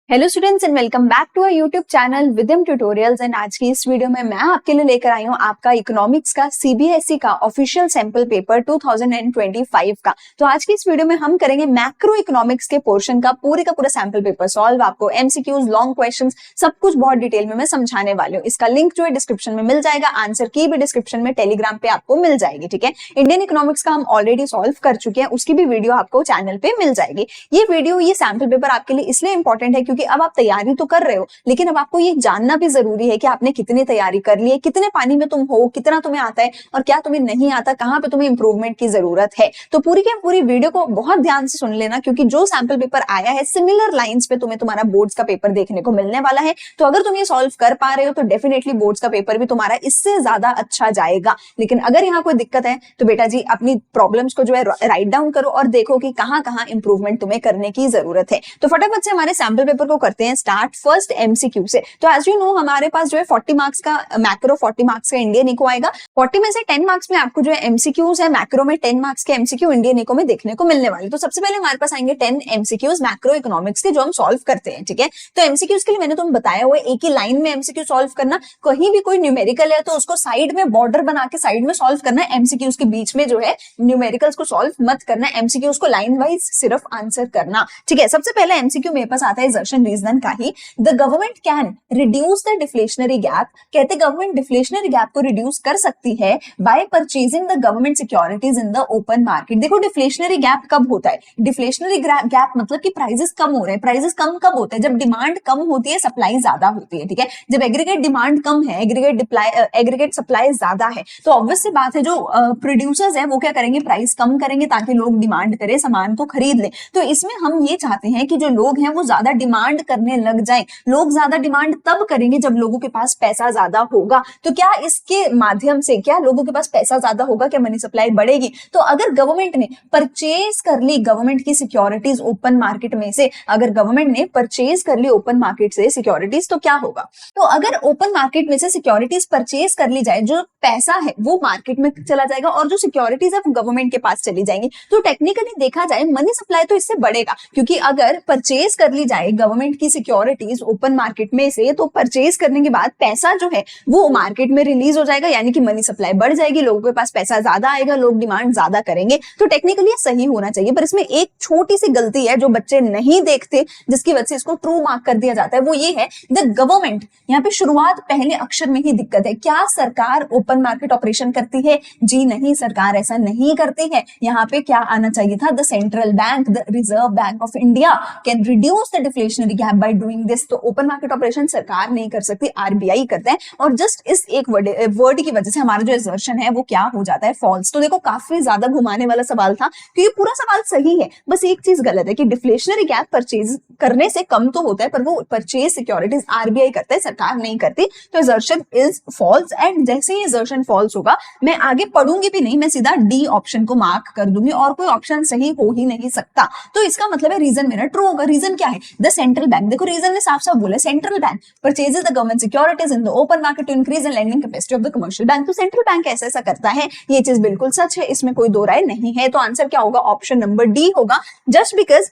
Hello students and welcome back to our YouTube channel विदिम tutorials. एंड आज की इस वीडियो में मैं आपके लिए लेकर आई हूँ आपका इकोनॉमिक्स का सीबीएसई का ऑफिशियल सैंपल पेपर 2025 का। तो आज की इस वीडियो में हम करेंगे मैक्रो इकोनॉमिक्स के पोर्शन का पूरा सैंपल पेपर सॉल्व। आपको एमसीक्यूज, लॉन्ग क्वेश्चंस, सब कुछ बहुत डिटेल में मैं समझाने वाली हूँ। इसका लिंक जो है डिस्क्रिप्शन में मिल जाएगा, आंसर की भी डिस्क्रिप्शन में टेलीग्राम पे आपको मिल जाएगी। ठीक है, इंडियन इकोनॉमिक्स का हम ऑलरेडी सॉल्व कर चुके हैं, उसकी भी वीडियो आपको चैनल पे मिल जाएगी। ये वीडियो, ये सैंपल पेपर आपके लिए इसलिए इंपॉर्टेंट है क्योंकि अब आप तैयारी तो कर रहे हो, लेकिन अब आपको ये जानना भी जरूरी है कि आपने कितनी तैयारी कर ली है, कितने पानी में तुम हो, कितना तुम्हें आता है और क्या तुम्हें नहीं आता, कहां पे तुम्हें इंप्रूवमेंट की जरूरत है। तो पूरी की पूरी वीडियो को बहुत ध्यान से सुन लेना, क्योंकि जो सैंपल पेपर आया है सिमिलर लाइंस पे तुम्हें तुम्हारा बोर्ड्स का पेपर देखने को मिलने वाला है। तो अगर तुम ये सॉल्व कर पा रहे हो तो डेफिनेटली बोर्ड्स का पेपर भी तुम्हारा इससे ज्यादा अच्छा जाएगा। लेकिन अगर यहाँ कोई दिक्कत है तो बेटा जी अपनी प्रॉब्लम्स को जो है राइट डाउन करो और देखो कि कहां कहां इंप्रूवमेंट तुम्हें करने की जरूरत है। तो फटाफट से हमारे सैंपल पेपर को करते हैं स्टार्ट फर्स्ट एमसीक्यू से। तो एज यू नो हमारे पास जो है 40 मार्क्स का मैक्रो, 40 मार्क्स का इंडियन इको आएगा। 40 में से 10 मार्क्स में आपको जो है एमसीक्यूज है मैक्रो में, 10 मार्क्स के एमसीक्यू इंडियन इको में देखने को मिलने वाले। तो सबसे पहले हमारे पास आएंगे 10 एमसीक्यूज मैक्रो इकोनॉमिक्स के, जो हम सॉल्व करते हैं। ठीक है, तो एमसीक्यूज के लिए मैंने तुम्हें बताया हुआ है एक ही लाइन में एमसीक्यू सॉल्व करना। कहीं भी कोई न्यूमेरिकल है तो उसको साइड में बॉर्डर बना के साइड में सॉल्व करना है। एमसीक्यूज के बीच में जो है न्यूमेरिकल्स को सॉल्व मत करना, एमसीक्यूज को लाइन वाइज सिर्फ आंसर करना। ठीक है, सबसे पहले एमसीक्यू मेरे पास आता है एक्सर्शन रीजन का ही। The government can reduce the deflationary gap. कहते गवर्नमेंट डिफ्लेशनरी गैप को रिड्यूस कर सकती है by purchasing the government securities in the open market. देखो डिफ्लेशनरी गैप कब होता है? डिफ्लेशनरी गैप मतलब कि प्राइसेस कम हो रहे हैं। प्राइसेस कम कब होते हैं? जब डिमांड कम होती है, सप्लाई ज्यादा होती है। ठीक है, जब एग्रीगेट डिमांड कम है, एग्रीगेट सप्लाई ज्यादा है, तो ऑब्वियस सी बात है जो प्रोड्यूसर्स है वो क्या करेंगे, प्राइस कम करेंगे ताकि लोग डिमांड करें, सामान को खरीद लें। तो इसमें हम ये चाहते हैं कि जो लोग हैं वो ज्यादा डिमांड करने लग जाए। लोग ज्यादा डिमांड तब करेंगे जब लोगों के पास पैसा ज्यादा होगा। तो क्या इसके माध्यम से क्या लोगों के पास पैसा ज्यादा होगा, क्या मनी सप्लाई बढ़ेगी? तो अगर गवर्नमेंट ने परचेज कर ली गवर्नमेंट की सिक्योरिटीज ओपन मार्केट में से, अगर गवर्नमेंट ने परचेज कर ली ओपन मार्केट से सिक्योरिटीज, तो क्या होगा? तो अगर ओपन मार्केट में से सिक्योरिटीज परचेज कर ली जाए, जो पैसा है वो मार्केट में चला जाएगा और जो सिक्योरिटीज है वो गवर्नमेंट के पास चली जाएंगी। तो टेक्निकली देखा जाए मनी सप्लाई तो इससे बढ़ेगा, क्योंकि अगर परचेज कर ली जाए गवर्नमेंट की सिक्योरिटीज ओपन मार्केट में से, तो परचेज करने के बाद पैसा जो है वो मार्केट में रिलीज हो जाएगा, यानी कि मनी सप्लाई बढ़ जाएगी, लोगों के पास पैसा ज्यादा आएगा, लोग डिमांड ज्यादा करेंगे। तो टेक्निकली ये सही होना चाहिए, पर इसमें एक छोटी सी गलती है जो बच्चे नहीं देखते, जिसकी वजह से इसको ट्रू मार्क कर दिया जाता है। वो ये है द गवर्नमेंट। यहाँ पे शुरुआत पहले अक्षर में ही दिक्कत है। क्या सरकार ओपन मार्केट ऑपरेशन करती है? जी नहीं, सरकार ऐसा नहीं करती है। यहाँ पे क्या आना चाहिए था? The central bank, the reserve bank of India can reduce the deflationary gap by doing this. तो ओपन मार्केट ऑपरेशन सरकार नहीं कर सकती, आरबीआई करता है। और जस्ट इस एक वर्ड की वजह से हमारा जो असर्शन है वो क्या हो जाता है? फॉल्स। तो देखो काफी ज्यादा घुमाने वाला सवाल था, क्योंकि पूरा सवाल सही है, बस एक चीज गलत है कि डिफ्लेशनरी गैप परचेज करने से कम तो होता है, पर वो परचेज सिक्योरिटीज आरबीआई करता है, सरकार नहीं करती। तो असर्शन इज फॉल्स। एंड जैसे ही असर्शन फॉल्स होगा मैं आगे पढ़ूंगी भी नहीं, मैं सीधा डी ऑप्शन को मार्क कर दूंगी और कोई ऑप्शन सही हो ही नहीं सकता। तो इसका मतलब है रीजन मेरा ट्रू होगा। रीजन क्या है? The central bank. देखो रीजन ने साफ साफ बोला, central bank purchases the government securities in the open market to increase the lending capacity of the commercial bank. तो सेंट्रल बैंक ऐसा ऐसा करता है, ये चीज बिल्कुल सच है, इसमें कोई दो राय नहीं है। तो आंसर क्या होगा? ऑप्शन नंबर डी होगा। जस्ट बिकॉज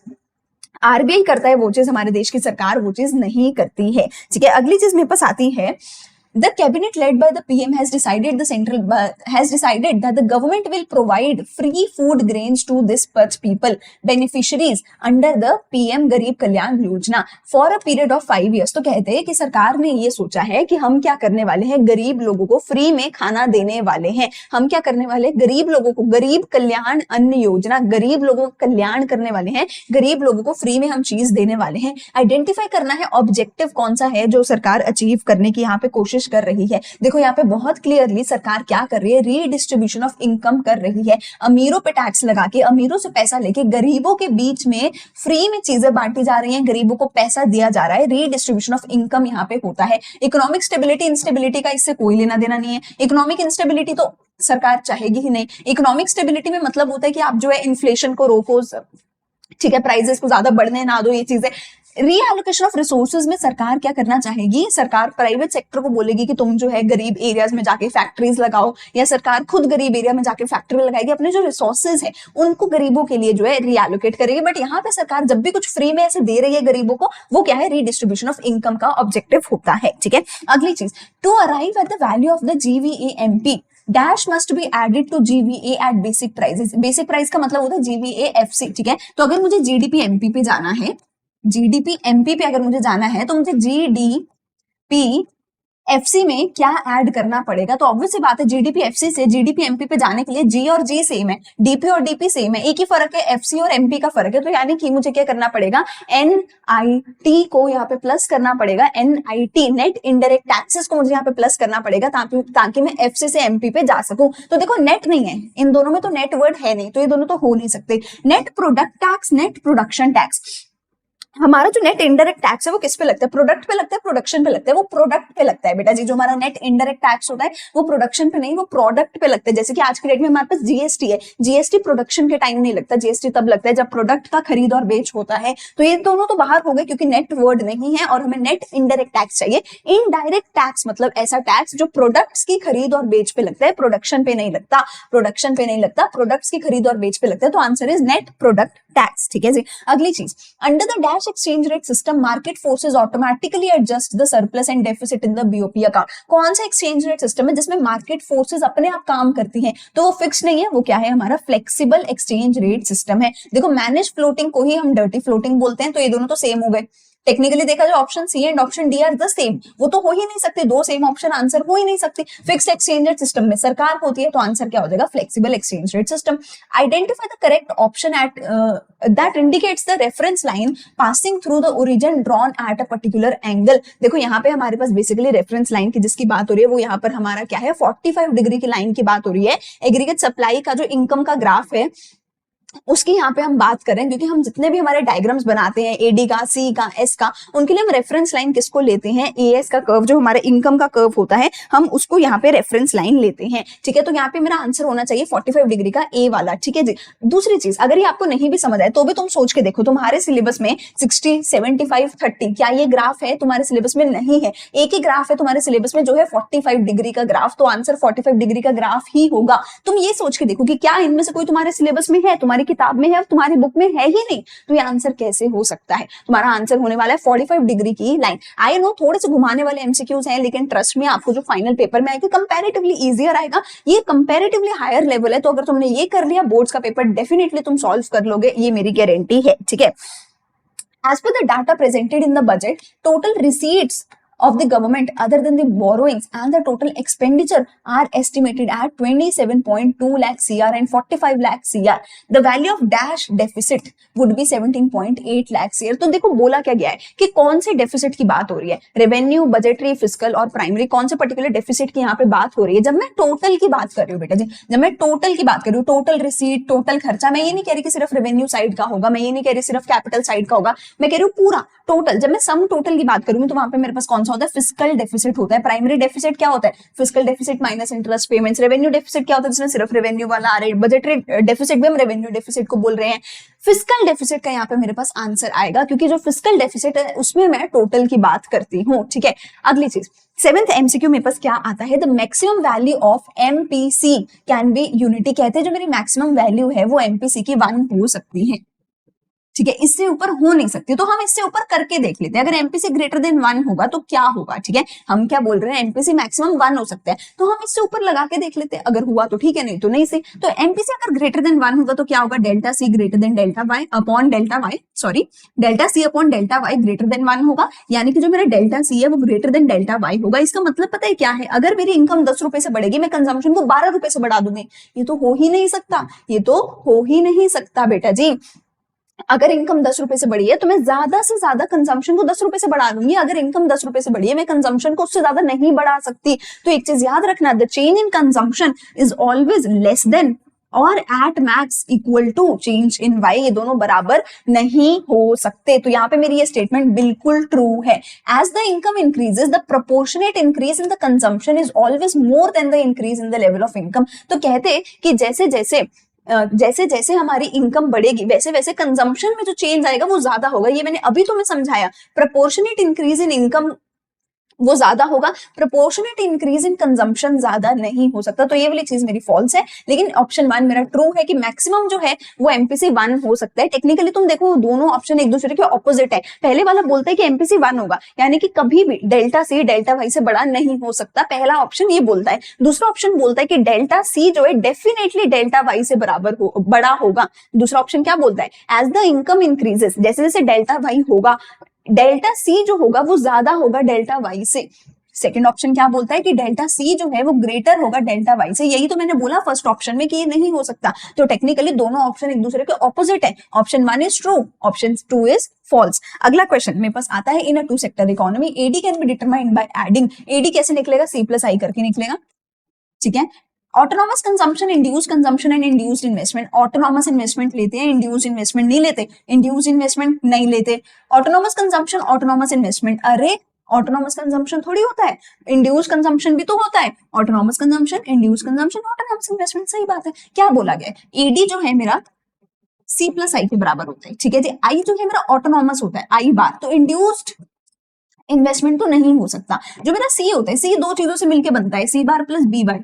आरबीआई करता है वो चीज हमारे देश की सरकार वो चीज नहीं करती है। ठीक है, अगली चीज मेरे पास आती है The cabinet led by the PM has decided that the government will provide free food grains to disparate people beneficiaries under the PM गरीब Kalyan Yojana for a period of 5 years। तो कहते हैं कि सरकार ने ये सोचा है कि हम क्या करने वाले हैं, गरीब लोगों को फ्री में खाना देने वाले हैं। हम क्या करने वाले हैं? गरीब लोगों को गरीब कल्याण अन्न योजना, गरीब लोगों का कल्याण करने वाले हैं, गरीब लोगों को फ्री में हम चीज देने वाले हैं। आइडेंटिफाई करना है ऑब्जेक्टिव कौन सा है जो सरकार अचीव करने की यहाँ पे कोशिश कर रही है। देखो यहाँ पे बहुत क्लियरली सरकार क्या कर रही है, रीडिस्ट्रीब्यूशन ऑफ इनकम कर रही है। अमीरों पे टैक्स लगा के, अमीरों से पैसा लेके गरीबों के बीच में फ्री में चीजें बांटी जा रही हैं, गरीबों को पैसा दिया जा रहा है। रीडिस्ट्रीब्यूशन ऑफ इनकम यहाँ पे होता है। इकोनॉमिक स्टेबिलिटी इंस्टेबिलिटी का इससे कोई लेना देना नहीं है। इकोनॉमिक इंस्टेबिलिटी तो सरकार चाहेगी ही नहीं। इकोनॉमिक स्टेबिलिटी में मतलब होता है कि आप जो है इन्फ्लेशन को रोको, ठीक है, प्राइसेस को ज्यादा बढ़ने ना दो, ये चीजें रीएलोकेशन ऑफ रिसोर्सेज में सरकार क्या करना चाहेगी, सरकार प्राइवेट सेक्टर को बोलेगी कि तुम जो है गरीब एरियाज में जाके फैक्ट्रीज लगाओ, या सरकार खुद गरीब एरिया में जाके फैक्ट्री लगाएगी, अपने जो रिसोर्सेज है उनको गरीबों के लिए जो है रीएलोकेट करेगी। बट यहाँ पे सरकार जब भी कुछ फ्री में ऐसे दे रही है गरीबों को, वो क्या है, रीडिस्ट्रीब्यूशन ऑफ इनकम का ऑब्जेक्टिव होता है। ठीक है, अगली चीज, to arrive at the value of the GVAMP dash must be added to GVA at basic prices. Basic price का मतलब होता है GVAFC। ठीक है, तो अगर मुझे GDP-MP पे जाना है, GDP-MP पे अगर मुझे जाना है तो मुझे GDP-FC में क्या ऐड करना पड़ेगा। तो ऑब्वियस सी बात है, GDP-FC से GDP-MP पे जाने के लिए G और G सेम है, DP और DP सेम है, एक ही फर्क है FC और MP का फर्क है। तो यानी कि मुझे क्या करना पड़ेगा, NIT को यहाँ पे प्लस करना पड़ेगा, NIT नेट इनडायरेक्ट टैक्सेस को मुझे यहाँ पे प्लस करना पड़ेगा ताकि मैं FC से MP पे जा सकूं। तो देखो नेट नहीं है इन दोनों में, तो नेट वर्ड है नहीं, तो ये दोनों तो हो नहीं सकते। Net product tax, net production tax, हमारा जो नेट इनडायरेक्ट टैक्स है वो किस पे लगता है, प्रोडक्ट पे लगता है, प्रोडक्शन पे लगता है, वो प्रोडक्ट पे लगता है बेटा जी। जो हमारा नेट इनडायरेक्ट टैक्स होता है वो प्रोडक्शन पे नहीं, वो प्रोडक्ट पे लगता है। जैसे कि आज की डेट में हमारे पास GST है, GST प्रोडक्शन के टाइम नहीं लगता, GST तब लगता है जब प्रोडक्ट का खरीद और बेच होता है। तो ये दोनों तो बाहर हो गए क्योंकि नेट वर्ड नहीं है और हमें नेट इनडायरेक्ट टैक्स चाहिए। इनडायरेक्ट टैक्स मतलब ऐसा टैक्स जो प्रोडक्ट्स की खरीद और बेच पे लगता है, प्रोडक्शन पे नहीं लगता, प्रोडक्शन पे नहीं लगता, प्रोडक्ट्स की खरीद और बेच पे लगता है। तो answer is net product tax. ठीक है जी, अगली चीज, under the dash exchange rate system market forces automatically adjust the surplus and deficit in the BOP account. कौन सा एक्सचेंज रेट सिस्टम है जिसमें मार्केट फोर्सेस अपने आप काम करती हैं, तो वो फिक्स नहीं है, वो क्या है, हमारा फ्लेक्सिबल एक्सचेंज रेट सिस्टम है। देखो मैनेज फ्लोटिंग को ही हम डर्टी फ्लोटिंग बोलते हैं, तो ये दोनों तो सेम हो गए। टेक्निकली देखा जाए option C and option D are the same, वो तो हो ही नहीं सकते, दो सेम ऑप्शन आंसर हो ही नहीं सकते। फिक्स्ड एक्सचेंज रेट सिस्टम में सरकार होती है, तो आंसर क्या हो जाएगा, flexible exchange rate system. Identify the correct option at that indicates the reference line passing through the origin drawn at a particular angle. देखो यहाँ पे हमारे पास बेसिकली रेफरेंस लाइन की जिसकी बात हो रही है वो यहाँ पर हमारा क्या है, 45 डिग्री की लाइन की बात हो रही है। एग्रीगेट सप्लाई का जो इनकम का ग्राफ है उसकी यहाँ पे हम बात करें, क्योंकि हम जितने भी हमारे डायग्राम्स बनाते हैं AD का, C का, S का, उनके लिए हम रेफरेंस लाइन किसको लेते हैं, AS का कर्व, जो हमारे इनकम का कर्व होता है हम उसको यहाँ पे रेफरेंस लाइन लेते हैं। ठीक है, तो यहाँ पे मेरा आंसर होना चाहिए 45 डिग्री का A वाला। ठीक है जी, दूसरी चीज, अगर ये आपको नहीं भी समझ आए तो भी तुम सोच के देखो, तुम्हारे सिलेबस में 60, 75, 30 क्या ये ग्राफ है तुम्हारे सिलेबस में? नहीं है, एक ही ग्राफ है तुम्हारे सिलेबस में जो है 45 डिग्री का ग्राफ, तो आंसर 45 डिग्री का ग्राफ ही होगा। तुम ये सोच के देखो कि क्या इनमें से कोई तुम्हारे सिलेबस में है, तुम्हारी किताब में है, तुम्हारी बुक में है ही नहीं, तो ये आंसर कैसे हो सकता है? तुम्हारा आंसर होने वाला है 45 डिग्री की लाइन। आई नो थोड़े से घुमाने वाले MCQs हैं, लेकिन ट्रस्ट में आपको जो फाइनल पेपर में आएगा कंपैरेटिवली इजियर आएगा, ये कंपैरेटिवली हायर लेवल है। तो अगर तुमने ये कर लिया, बोर्ड्स का पेपर डेफिनेटली तुम सॉल्व कर लोगे, ये मेरी गारंटी है। ठीक है, as per the data presented in the budget, total receipts of the government other than the borrowings and the total expenditure are estimated at 27.2 lakh CR and 45 lakh CR. The value of dash deficit would be 17.8 lakh CR. तो देखो बोला क्या गया है कि कौन से deficit की बात हो रही है, रेवेन्यू, बजटरी, फिस्कल और प्राइमरी, कौन से पर्टिकुलर डेफिसिट की यहाँ पे बात हो रही है। जब मैं टोटल की बात कर रही हूँ बेटा जी, जब मैं टोटल की बात कर रही हूँ, टोटल रिसीट, टोटल खर्चा, मैं ये नहीं कह रही कि सिर्फ रेवेन्यू साइड का होगा, मैं ये नहीं कह रही सिर्फ कैपिटल साइड का होगा, मैं कह रही हूँ पूरा टोटल। जब मैं सम टोटल की बात करूंगी तो वहां पे मेरे पास कौन सा होता है, फिस्कल डेफिसिट होता है। प्राइमरी डेफिसिट क्या होता है, fiscal deficit minus interest payments. Revenue deficit क्या होता है, जिसमें सिर्फ रेवेन्यू वाला आ रहा है। बजटरी डेफिसिट भी हम रेवेन्यू डेफिसिट को बोल रहे हैं। फिस्कल डेफिसिट का यहाँ पे मेरे पास आंसर आएगा, क्योंकि जो फिस्कल डेफिसिट है उसमें मैं टोटल की बात करती हूँ। ठीक है, अगली चीज, 7th MCQ मेरे पास क्या आता है, the maximum value of MPC can be unity. कहते हैं जो मेरी मैक्सिमम वैल्यू है वो MPC की 1 हो सकती है। ठीक है, इससे ऊपर हो नहीं सकती, तो हम इससे ऊपर करके देख लेते हैं। अगर MPC ग्रेटर देन 1 होगा तो क्या होगा। ठीक है, हम क्या बोल रहे हैं, MPC मैक्सिमम 1 हो सकता है, तो हम इससे ऊपर लगा के देख लेते हैं, अगर हुआ तो ठीक है, नहीं तो नहीं सही। तो MPC अगर ग्रेटर देन 1 होगा तो क्या होगा, delta C greater than delta Y upon delta Y, sorry delta C upon delta Y greater than 1 होगा, यानी कि जो मेरा डेल्टा C है वो ग्रेटर देन डेल्टा Y होगा। इसका मतलब पता है क्या है, अगर मेरी इनकम 10 रुपए से बढ़ेगी, मैं कंजम्पशन को 12 रुपए से बढ़ा दूंगी, ये तो हो ही नहीं सकता, ये तो हो ही नहीं सकता बेटा जी। अगर इनकम 10 रुपए से बढ़ी है तो मैं ज्यादा से ज्यादा कंजम्पशन को 10 रुपए से बढ़ा दूंगी। अगर इनकम 10 रुपए से बढ़ी है, मैं कंजम्पशन को उससे ज्यादा नहीं बढ़ा सकती। तो एक चीज याद रखना, the change in consumption is always less than और at max equal to change in Y. ये दोनों बराबर नहीं हो सकते। तो यहाँ पे मेरी ये स्टेटमेंट बिल्कुल ट्रू है। As the income increases, the proportionate increase in the consumption is always more than the increase in the level of income. तो कहते कि जैसे जैसे जैसे जैसे हमारी इनकम बढ़ेगी वैसे वैसे कंजम्पशन में जो चेंज आएगा वो ज्यादा होगा। ये मैंने अभी तुम्हें समझाया। प्रपोर्शनेट इंक्रीज इन इनकम वो ज्यादा होगा, प्रोपोर्शनेट इंक्रीज इन कंजम्पशन ज्यादा नहीं हो सकता। तो ये वाली चीज मेरी फॉल्स है। लेकिन ऑप्शन 1 मेरा ट्रू है कि मैक्सिमम जो है वो एमपीसी 1 हो सकता है। टेक्निकली तुम देखो दोनों ऑप्शन एक दूसरे के ऑपोजिट है। पहले वाला बोलता है कि एमपीसी 1 होगा, यानी कि कभी भी डेल्टा सी डेल्टा वाई से बड़ा नहीं हो सकता। पहला ऑप्शन ये बोलता है। दूसरा ऑप्शन बोलता है कि डेल्टा सी जो है डेफिनेटली डेल्टा वाई से बड़ा होगा। दूसरा ऑप्शन क्या बोलता है, एज द इनकम इंक्रीजेस, जैसे जैसे डेल्टा वाई होगा डेल्टा सी जो होगा वो ज्यादा होगा डेल्टा वाई से। सेकंड ऑप्शन क्या बोलता है कि डेल्टा सी जो है वो ग्रेटर होगा डेल्टा वाई से। यही तो मैंने बोला फर्स्ट ऑप्शन में कि ये नहीं हो सकता। तो टेक्निकली दोनों ऑप्शन एक दूसरे के ऑपोजिट है। Option 1 is true, option 2 is false. अगला क्वेश्चन मेरे पास आता है, in a two sector economy AD can be determined by adding. AD कैसे निकलेगा, सी प्लस आई करके निकलेगा, ठीक है। Autonomous consumption, induce consumption and induced investment. Autonomous investment लेते हैं, इंड्यूस इन्वेस्टमेंट नहीं लेते, इंड्यूस इन्वेस्टमेंट नहीं लेते। ऑटोनॉमस कंजम्पशन, ऑटोनॉमस इन्वेस्टमेंट, अरे ऑटोनॉमस कंजम्पशन थोड़ी होता है, इंड्यूस कंजम्पशन भी तो होता है। Autonomous consumption, induce consumption, autonomous investment, सही बात है। क्या बोला गया, ईडी जो है मेरा सी प्लस आई के बराबर होता है, ठीक है जी। आई जो है मेरा ऑटोनॉमस होता है, आई बार, तो इंड्यूस्ड इन्वेस्टमेंट तो नहीं हो सकता। जो मेरा सी होता है, सी दो चीजों से मिलकर बनता है, सी बार प्लस बी बार,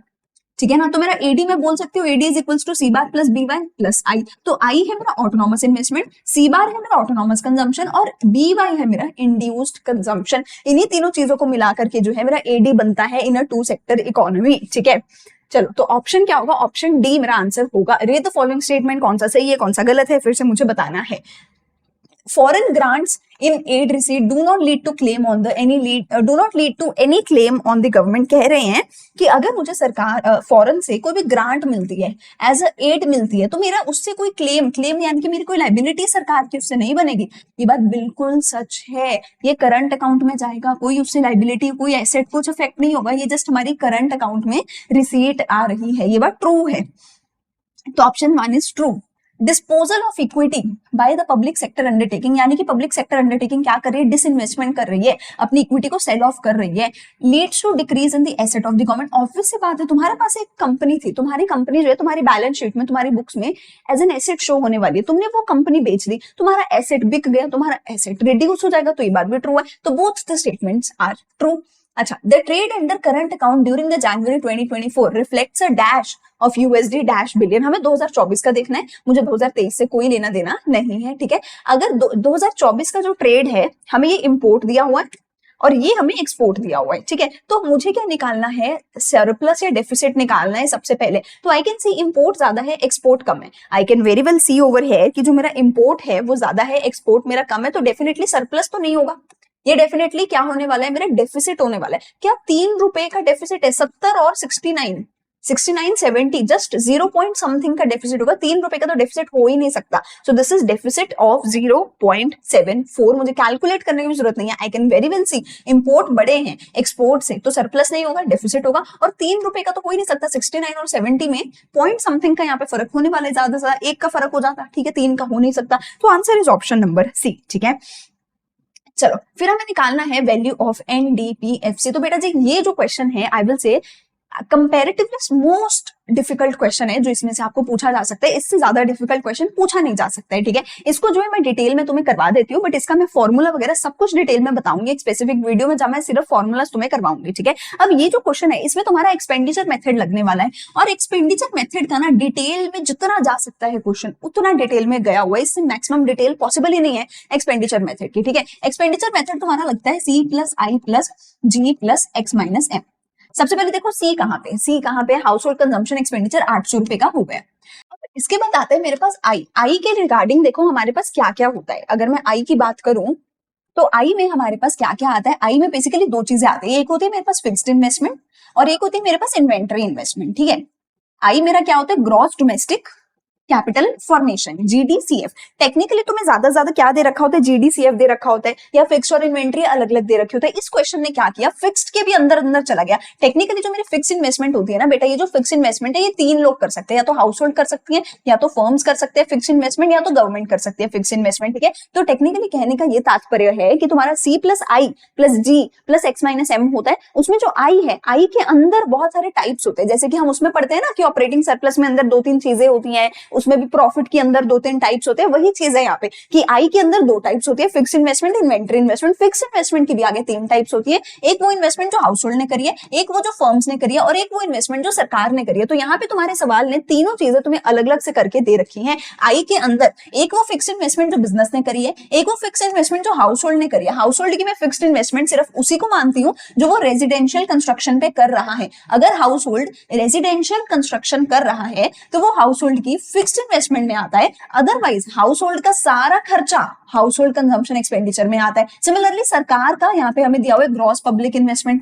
ठीक है ना। तो मेरा एडी में बोल सकती हूँ AD is equals to C bar plus B Y plus I. तो आई है मेरा ऑटोनॉमस इन्वेस्टमेंट, सी बार है मेरा ऑटोनॉमस कंजम्पशन और बी वाई है मेरा इंड्यूस्ड कंजम्पशन। इन्हीं तीनों चीजों को मिला करके जो है मेरा एडी बनता है in a two sector economy, ठीक है। चलो तो ऑप्शन क्या होगा, ऑप्शन डी मेरा आंसर होगा। रीड द फॉलोइंग स्टेटमेंट, कौन सा सही है कौन सा गलत है फिर से मुझे बताना है। Foreign grants in aid receipt do not lead to any claim on the government। कह रहे हैं कि अगर मुझे सरकार फॉरेन से कोई भी ग्रांट मिलती है, एज अ एड मिलती है, तो मेरा उससे कोई क्लेम यानी कि मेरी कोई लाइबिलिटी सरकार की उससे नहीं बनेगी। ये बात बिल्कुल सच है। ये करंट अकाउंट में जाएगा, कोई उससे लाइबिलिटी कोई एसेट कुछ इफेक्ट नहीं होगा। ये जस्ट हमारी करंट अकाउंट में रिसीट आ रही है, ये बात ट्रू है। तो option 1 is true. Disposal of equity by the public sector undertaking, यानी कि पब्लिक सेक्टर अंडरटेकिंग क्या कर रही है, डिसइन्वेस्टमेंट कर रही है, अपनी इक्विटी को सेल ऑफ कर रही है। Leads to decrease in the asset of the government. Obvious सी बात है, तुम्हारे पास एक कंपनी थी, तुम्हारी कंपनी जो है तुम्हारी बैलेंस शीट में तुम्हारी बुक्स में एज एन एसेट शो होने वाली है, तुमने वो कंपनी बेच दी, तुम्हारा एसेट बिक गया, तुम्हारा एसेट रिड्यूस हो जाएगा, तो ये बात भी ट्रू है। तो both the statements are true. अच्छा, the trade under current account during the January 2024 reflects a dash of USD dash billion. हमें 2024 का देखना है, मुझे 2023 से कोई लेना देना नहीं है, ठीक है। अगर 2024 का जो ट्रेड है, हमें ये इंपोर्ट दिया हुआ है और ये हमें एक्सपोर्ट दिया हुआ है, ठीक है। तो मुझे क्या निकालना है, सरप्लस या डेफिसिट निकालना है सबसे पहले। तो आई कैन सी इंपोर्ट ज्यादा है, एक्सपोर्ट कम है। I can very well see over here कि जो मेरा इंपोर्ट है वो ज्यादा है, एक्सपोर्ट मेरा कम है, तो डेफिनेटली सरप्लस तो नहीं होगा। ये डेफिनेटली क्या होने वाला है, मेरा डेफिसिट होने वाला है। क्या 3 रुपए का डेफिसिट है, 70 और 69 70 जस्ट 0 पॉइंट समथिंग का डेफिसिट होगा। 3 रुपए का तो डेफिसिट हो ही नहीं सकता। So this is deficit of 0.74। मुझे कैलकुलेट करने की भी जरूरत नहीं है, I can very well see import बड़े हैं एक्सपोर्ट से, तो सरप्लस नहीं होगा, डेफिसिट होगा। और 3 रुपए का तो हो ही नहीं सकता, 69 और 70 में पॉइंट समथिंग का यहाँ पे फर्क होने वाला है, ज्यादा से ज्यादा 1 का फर्क हो जाता, ठीक है, 3 का हो नहीं सकता। तो answer is option number C, ठीक है। चलो फिर हमें निकालना है वैल्यू ऑफ एनडीपीएफसी। तो बेटा जी ये जो क्वेश्चन है, I will say comparatively most difficult question है जो इसमें से आपको पूछा जा सकता है। इससे ज्यादा डिफिकल्ट क्वेश्चन पूछा नहीं जा सकता है, ठीक है। इसको जो है मैं डिटेल में तुम्हें करवा देती हूँ, बट इसका मैं फॉर्मूला वगैरह सब कुछ डिटेल में बताऊंगी एक स्पेसिफिक वीडियो में, जहां मैं सिर्फ फॉर्मूलाज तुम्हें करवाऊंगी, ठीक है। अब ये जो क्वेश्चन है इसमें तुम्हारा एक्सपेंडिचर मेथड लगने वाला है, और एक्सपेंडिचर मेथड का ना डिटेल में जितना जा सकता है क्वेश्चन उतना डिटेल में गया हुआ है। इससे मैक्सिमम डिटेल पॉसिबल ही नहीं है एक्सपेंडिचर मेथड की, ठीक है। एक्सपेंडिचर मेथड तुम्हारा लगता है सी प्लस आई प्लस जी प्लस एक्स माइनस एम। सबसे पहले देखो सी कहाँ पे हाउस होल्ड कंजम्पशन एक्सपेंडिचर 800 रुपए का हो गया। इसके बाद आते हैं मेरे पास आई के रिगार्डिंग देखो हमारे पास क्या क्या होता है। अगर मैं आई की बात करूं तो आई में हमारे पास क्या क्या आता है। आई में बेसिकली 2 चीजें आती है, एक होती है मेरे पास फिक्स्ड इन्वेस्टमेंट और एक होती है मेरे पास इन्वेंटरी इन्वेस्टमेंट, ठीक है। आई मेरा क्या होता है, gross domestic capital formation, GDCF. Technically तुम्हें ज्यादा ज्यादा क्या दे रखा होता है, जीडीसीएफ दे रखा होता है, या फिक्स्ड और इन्वेंट्री अलग अलग दे रखे होते हैं। इस क्वेश्चन ने क्या किया, फिक्स्ड के भी अंदर अंदर चला गया। टेक्निकली जो मेरी फिक्स इन्वेस्टमेंट होती है ना बेटा, ये जो फिक्स इन्वेस्टमेंट है ये तीन लोग कर सकते हैं, या तो हाउस होल्ड कर सकती है, या तो फर्म्स कर सकते हैं फिक्स इन्वेस्टमेंट, या तो गवर्नमेंट कर सकती है फिक्स इन्वेस्टमेंट। ठीक है, तो टेक्निकली कहने का ये तात्पर्य है कि तुम्हारा सी प्लस आई प्लस जी प्लस एक्स माइनस एम होता है, उसमें जो आई है, आई के अंदर बहुत सारे टाइप्स होते हैं। जैसे कि हम उसमें पढ़ते हैं ना कि ऑपरेटिंग सरप्लस में अंदर दो तीन चीजें होती हैं, उसमें भी प्रॉफिट के अंदर दो तीन टाइप्स होते हैं। वही चीज है यहाँ पे कि आई के अंदर दो टाइप्स होती है, fix investment, inventory investment. Fix investment की भी आगे तीन टाइप्स होती है, एक वो इन्वेस्टमेंट जो हाउस होल्ड ने करी है, एक वो जो फर्म्स ने करी है, और एक वो इन्वेस्टमेंट जो सरकार ने करी है। तो यहाँ पे तुम्हारे सवाल ने तीनों चीजें तुम्हें अलग अलग से करके दे रखी है। आई के अंदर एक वो फिक्स इन्वेस्टमेंट जो बिजनेस ने करी है, एक वो फिक्स इन्वेस्टमेंट जो हाउस होल्ड ने करी है। हाउस होल्ड की मैं फिक्स्ड इन्वेस्टमेंट सिर्फ उसी को मानती हूँ जो वो रेजिडेंशियल कंस्ट्रक्शन पे कर रहा है। अगर हाउस होल्ड रेजिडेंशियल कंस्ट्रक्शन कर रहा है तो वो हाउस होल्ड की फिक्स्ड इन्वेस्टमेंट में आता है। अदरवाइज हाउस होल्ड का सारा खर्चा हाउस होल्ड कंजम्पशन एक्सपेंडिचर में आता है। सिमिलरली सरकार का यहाँ पे हमें दिया हुआ है ग्रॉस पब्लिक इन्वेस्टमेंट।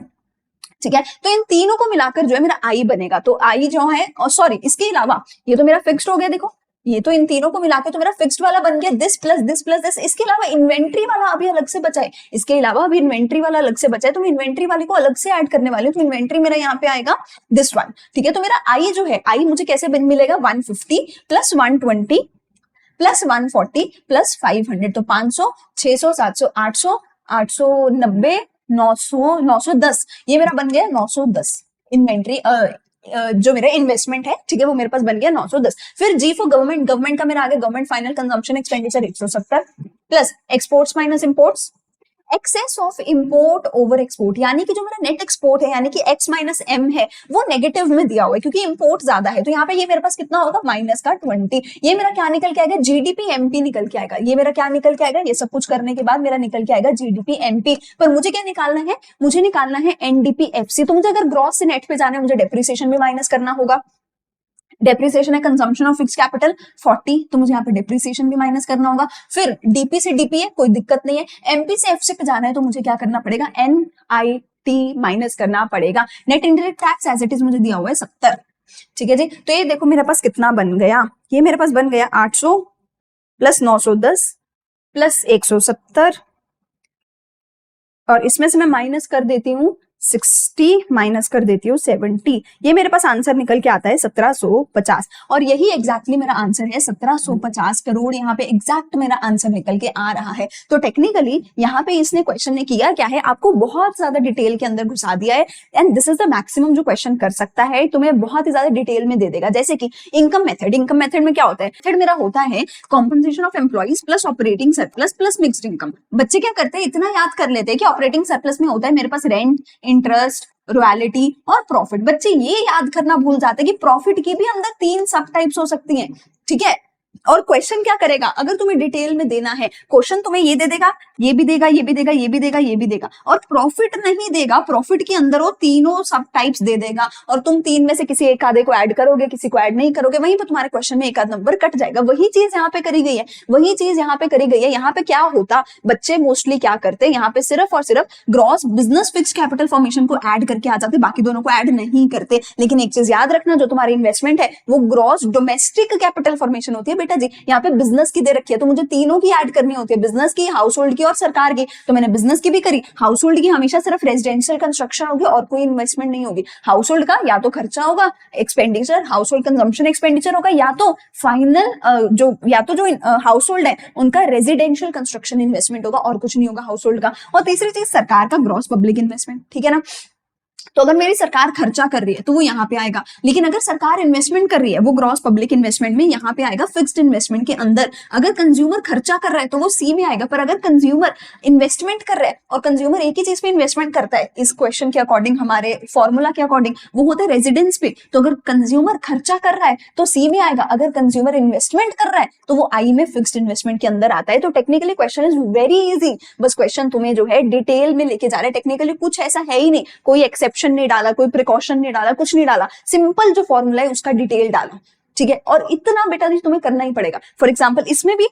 ठीक है, तो इन तीनों को मिलाकर जो है मेरा आई बनेगा। तो आई जो है, सॉरी इसके अलावा ये तो मेरा फिक्स्ड हो गया, देखो ये तो इन तीनों को मिलाकर तो मेरा फिक्स्ड वाला बन गया, this plus this plus this. इसके अलावा इन्वेंट्री वाला अभी अलग से बचा है, इसके अलावा अभी इन्वेंट्री वाला अलग से बचा है, तो मैं इन्वेंट्री वाले को अलग से ऐड करने वाली हूँ। तो इन्वेंट्री मेरा यहाँ पे आएगा दिस वन। ठीक है, तो मेरा आई जो है, आई मुझे कैसे मिलेगा, 150 प्लस 120 प्लस 140 प्लस 500, तो 500, 600, 700, 800, 890, 900, 910, ये मेरा बन गया 910 इन्वेंट्री जो मेरा इन्वेस्टमेंट है। ठीक है, वो मेरे पास बन गया 910। फिर जी फॉर गवर्नमेंट, गवर्नमेंट का मेरा आगे government final consumption expenditure 170 plus exports minus imports, excess of import over export, यानी कि जो मेरा नेट एक्सपोर्ट है यानी कि एक्स माइनस एम है वो नेगेटिव में दिया हुआ है क्योंकि इंपोर्ट ज्यादा है। तो यहाँ पे ये मेरे पास कितना होगा, माइनस का 20। ये मेरा क्या निकल के आएगा, जीडीपी एमपी निकल के आएगा। ये मेरा क्या निकल के आएगा, ये सब कुछ करने के बाद मेरा निकल के आएगा जीडीपी एमपी। पर मुझे क्या निकालना है, मुझे निकालना है एनडीपीएफसी। तो मुझे अगर ग्रॉस से नेट पे जाना है, मुझे डेप्रिसिएशन भी माइनस करना होगा। डेप्रिसिएशन है कंजम्पशन ऑफ फिक्स कैपिटल 40, तो मुझे यहाँ पे डेप्रिसिएशन भी माइनस करना होगा। फिर डीपी से डीपी है, कोई दिक्कत नहीं है। एमपी से एफसी पे जाना है तो मुझे क्या करना पड़ेगा, एनआईटी माइनस करना पड़ेगा। Net indirect tax as it is मुझे दिया हुआ है 70। ठीक है जी, तो ये देखो मेरे पास कितना बन गया, ये मेरे पास बन गया 800 प्लस 910 प्लस 170, और इसमें से मैं माइनस कर देती हूँ 60 माइनस कर देती हूँ 70। ये मेरे पास आंसर निकल के आता है 1750, और यही एग्जैक्टली मेरा आंसर है 1750 करोड़। यहाँ पे एग्जैक्ट मेरा आंसर निकल के आ रहा है। तो टेक्निकली यहाँ पे इसने क्वेश्चन ने किया क्या है, आपको बहुत ज्यादा डिटेल के अंदर घुसा दिया है। And this is the maximum जो क्वेश्चन कर सकता है, तुम्हें बहुत ही ज्यादा डिटेल में दे देगा। जैसे कि इनकम मेथड, इनकम मेथड में क्या होता है, मेथड मेरा होता है compensation of employees plus operating surplus plus mixed income. बच्चे क्या करते हैं, इतना याद कर लेते हैं कि ऑपरेटिंग सरप्लस में होता है मेरे पास रेंट, इंटरेस्ट, रॉयल्टी और प्रॉफिट। बच्चे ये याद करना भूल जाते हैं कि प्रॉफिट की भी अंदर 3 सब टाइप्स हो सकती हैं। ठीक है, और क्वेश्चन क्या करेगा, अगर तुम्हें डिटेल में देना है क्वेश्चन तुम्हें ये दे देगा, ये भी देगा, ये भी देगा, ये भी देगा, ये भी देगा, और प्रॉफिट नहीं देगा। प्रॉफिट के अंदर वो तीनों सब टाइप्स दे देगा, और तुम तीन में से किसी एक आधे को ऐड करोगे, किसी को ऐड नहीं करोगे, वहीं पे तुम्हारे क्वेश्चन में एक आध नंबर कट जाएगा। वही चीज यहाँ पे करी गई है, वही चीज यहाँ पे करी गई है। यहाँ पे क्या होता, बच्चे मोस्टली क्या करते हैं, यहाँ पे सिर्फ और सिर्फ gross business fix capital formation को ऐड करके आ जाते, बाकी दोनों को ऐड नहीं करते। लेकिन एक चीज याद रखना, जो तुम्हारी इन्वेस्टमेंट है वो ग्रॉस डोमेस्टिक कैपिटल फॉर्मेशन होती है बेटा जी। यहाँ पे बिजनेस की दे रखी है तो मुझे तीनों की ऐड करनी होती है, बिजनेस की, हाउस होल्ड की और सरकार की। तो मैंने बिजनेस की भी करी। हाउस होल्ड की हमेशा सिर्फ रेजिडेंशियल कंस्ट्रक्शन होगी और कोई इन्वेस्टमेंट नहीं होगी। हाउस होल्ड का या तो खर्चा होगा, expenditure, house hold consumption expenditure होगा, या तो फाइनल जो हाउस होल्ड है उनका रेजिडेंशियल कंस्ट्रक्शन इन्वेस्टमेंट होगा, और कुछ नहीं होगा हाउस होल्ड का। और तीसरी चीज सरकार का ग्रॉस पब्लिक इन्वेस्टमेंट। ठीक है ना, तो अगर मेरी सरकार खर्चा कर रही है तो वो यहाँ पे आएगा, लेकिन अगर सरकार इन्वेस्टमेंट कर रही है वो ग्रॉस पब्लिक इन्वेस्टमेंट में यहाँ पे आएगा, फिक्स्ड इन्वेस्टमेंट के अंदर। अगर कंज्यूमर खर्चा कर रहा है तो वो सी में आएगा, पर अगर कंज्यूमर इन्वेस्टमेंट कर रहा है, और कंज्यूमर एक ही चीज पे इन्वेस्टमेंट करता है इस क्वेश्चन के अकॉर्डिंग, हमारे फॉर्मूला के अकॉर्डिंग, वो होता है रेजिडेंस पे। तो अगर कंज्यूमर खर्चा कर रहा है तो सी में आएगा, अगर कंज्यूमर इन्वेस्टमेंट कर रहा है तो वो आई में, फिक्स्ड इन्वेस्टमेंट के अंदर आता है। तो technically question is very easy, बस क्वेश्चन तुम्हें जो है डिटेल में लेके जा रहा है। टेक्निकली कुछ ऐसा है ही नहीं, कोई एक्सेप्शन नहीं डाला, कोई प्रिकॉशन नहीं डाला, कुछ नहीं डाला, सिंपल जो फॉर्मूला है उसका डिटेल डाला। ठीक है, और इतना बेटा जी तुम्हें करना ही पड़ेगा। फॉर एग्जांपल इसमें भी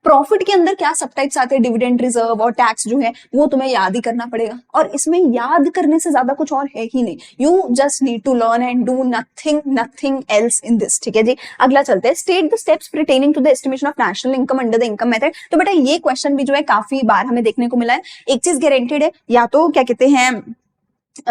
प्रॉफिट के अंदर क्या सब टाइप्स आते हैं, डिविडेंड रिजर्व और टैक्स जो है वो तुम्हें याद ही करना पड़ेगा, और इसमें याद करने से ज्यादा कुछ और है ही नहीं, you just need to learn and do nothing else in this. ठीक है जी, अगला चलते हैं, state the steps pertaining to the estimation of national income under the income method. तो बेटा ये क्वेश्चन भी जो है काफी बार हमें देखने को मिला है। एक चीज गारंटेड है, या तो क्या कहते हैं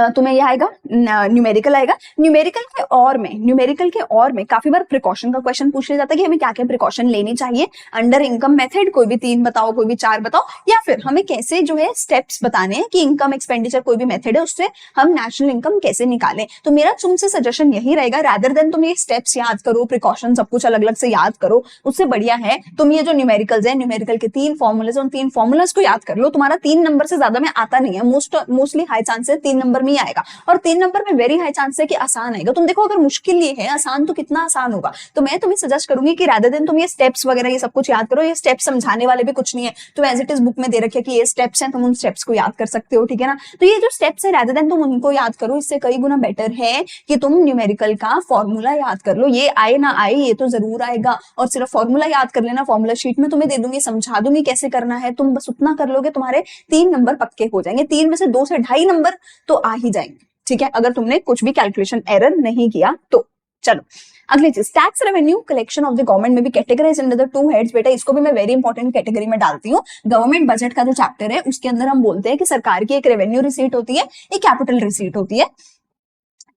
तुम्हें यह आएगा न्यूमेरिकल आएगा, न्यूमेरिकल के और में काफी बार प्रिकॉशन का क्वेश्चन पूछ लिया जाता है कि हमें क्या क्या प्रिकॉशन लेनी चाहिए अंडर इनकम मेथड, कोई भी 3 बताओ, कोई भी 4 बताओ, या फिर हमें कैसे जो है स्टेप्स बताने हैं कि इनकम एक्सपेंडिचर कोई भी मेथड है उससे हम नेशनल इनकम कैसे निकालें। तो मेरा तुमसे सजेशन यही रहेगा, रादर देन तुम ये स्टेप्स याद करो, प्रिकॉशन सब कुछ अलग अलग से याद करो, उससे बढ़िया है तुम ये जो न्यूमेरिकल्स है, न्यूमेरिकल के 3 फॉर्मूले, उन 3 फॉर्मूलाज को याद कर लो। तुम्हारा 3 नंबर से ज्यादा में आता नहीं है, मोस्टली हाई चांस है 3 नंबर में ही आएगा, और 3 नंबर में वेरी हाई चांस है कि आसान आएगा। तुम देखो अगर मुश्किल ये है, आसान तो कितना आसान होगा। तो मैं तुम्हें सजेस्ट करूंगी कि रादर देन तुम ये स्टेप्स वगैरह ये सब कुछ याद करो, ये स्टेप्स समझाने वाले भी कुछ नहीं है, तो एज इट इज बुक में दे रखे कि ये स्टेप्स हैं, तुम उन स्टेप्स को याद कर सकते हो। ठीक है ना, तो ये जो स्टेप्स है रादर देन तुम उनको याद करो, इससे कई गुना बेटर है कि तुम न्यूमेरिकल का फॉर्मूला याद कर लो। ये आए ना आए ये तो जरूर आएगा, और सिर्फ फॉर्मूला याद कर लेना, फॉर्मूला शीट में तुम्हें दे दूंगी, समझा दूंगी कैसे करना है, तुम बस उतना कर लोगे, तुम्हारे 3 नंबर पक्के हो जाएंगे, 3 में से 2 से 2.5 नंबर तो आ ही जाएंगे। ठीक है, अगर तुमने कुछ भी कैलकुलेशन एरर नहीं किया तो। चलो अगली चीज, tax revenue collection of the government में भी कैटेगराइज अंडर द 2 हेड्स। बेटा इसको भी मैं वेरी इंपॉर्टेंट कैटेगरी में डालती हूँ। गवर्नमेंट बजट का जो चैप्टर है उसके अंदर हम बोलते हैं कि सरकार की एक रेवेन्यू रिसीट होती है, एक कैपिटल रिसीट होती है,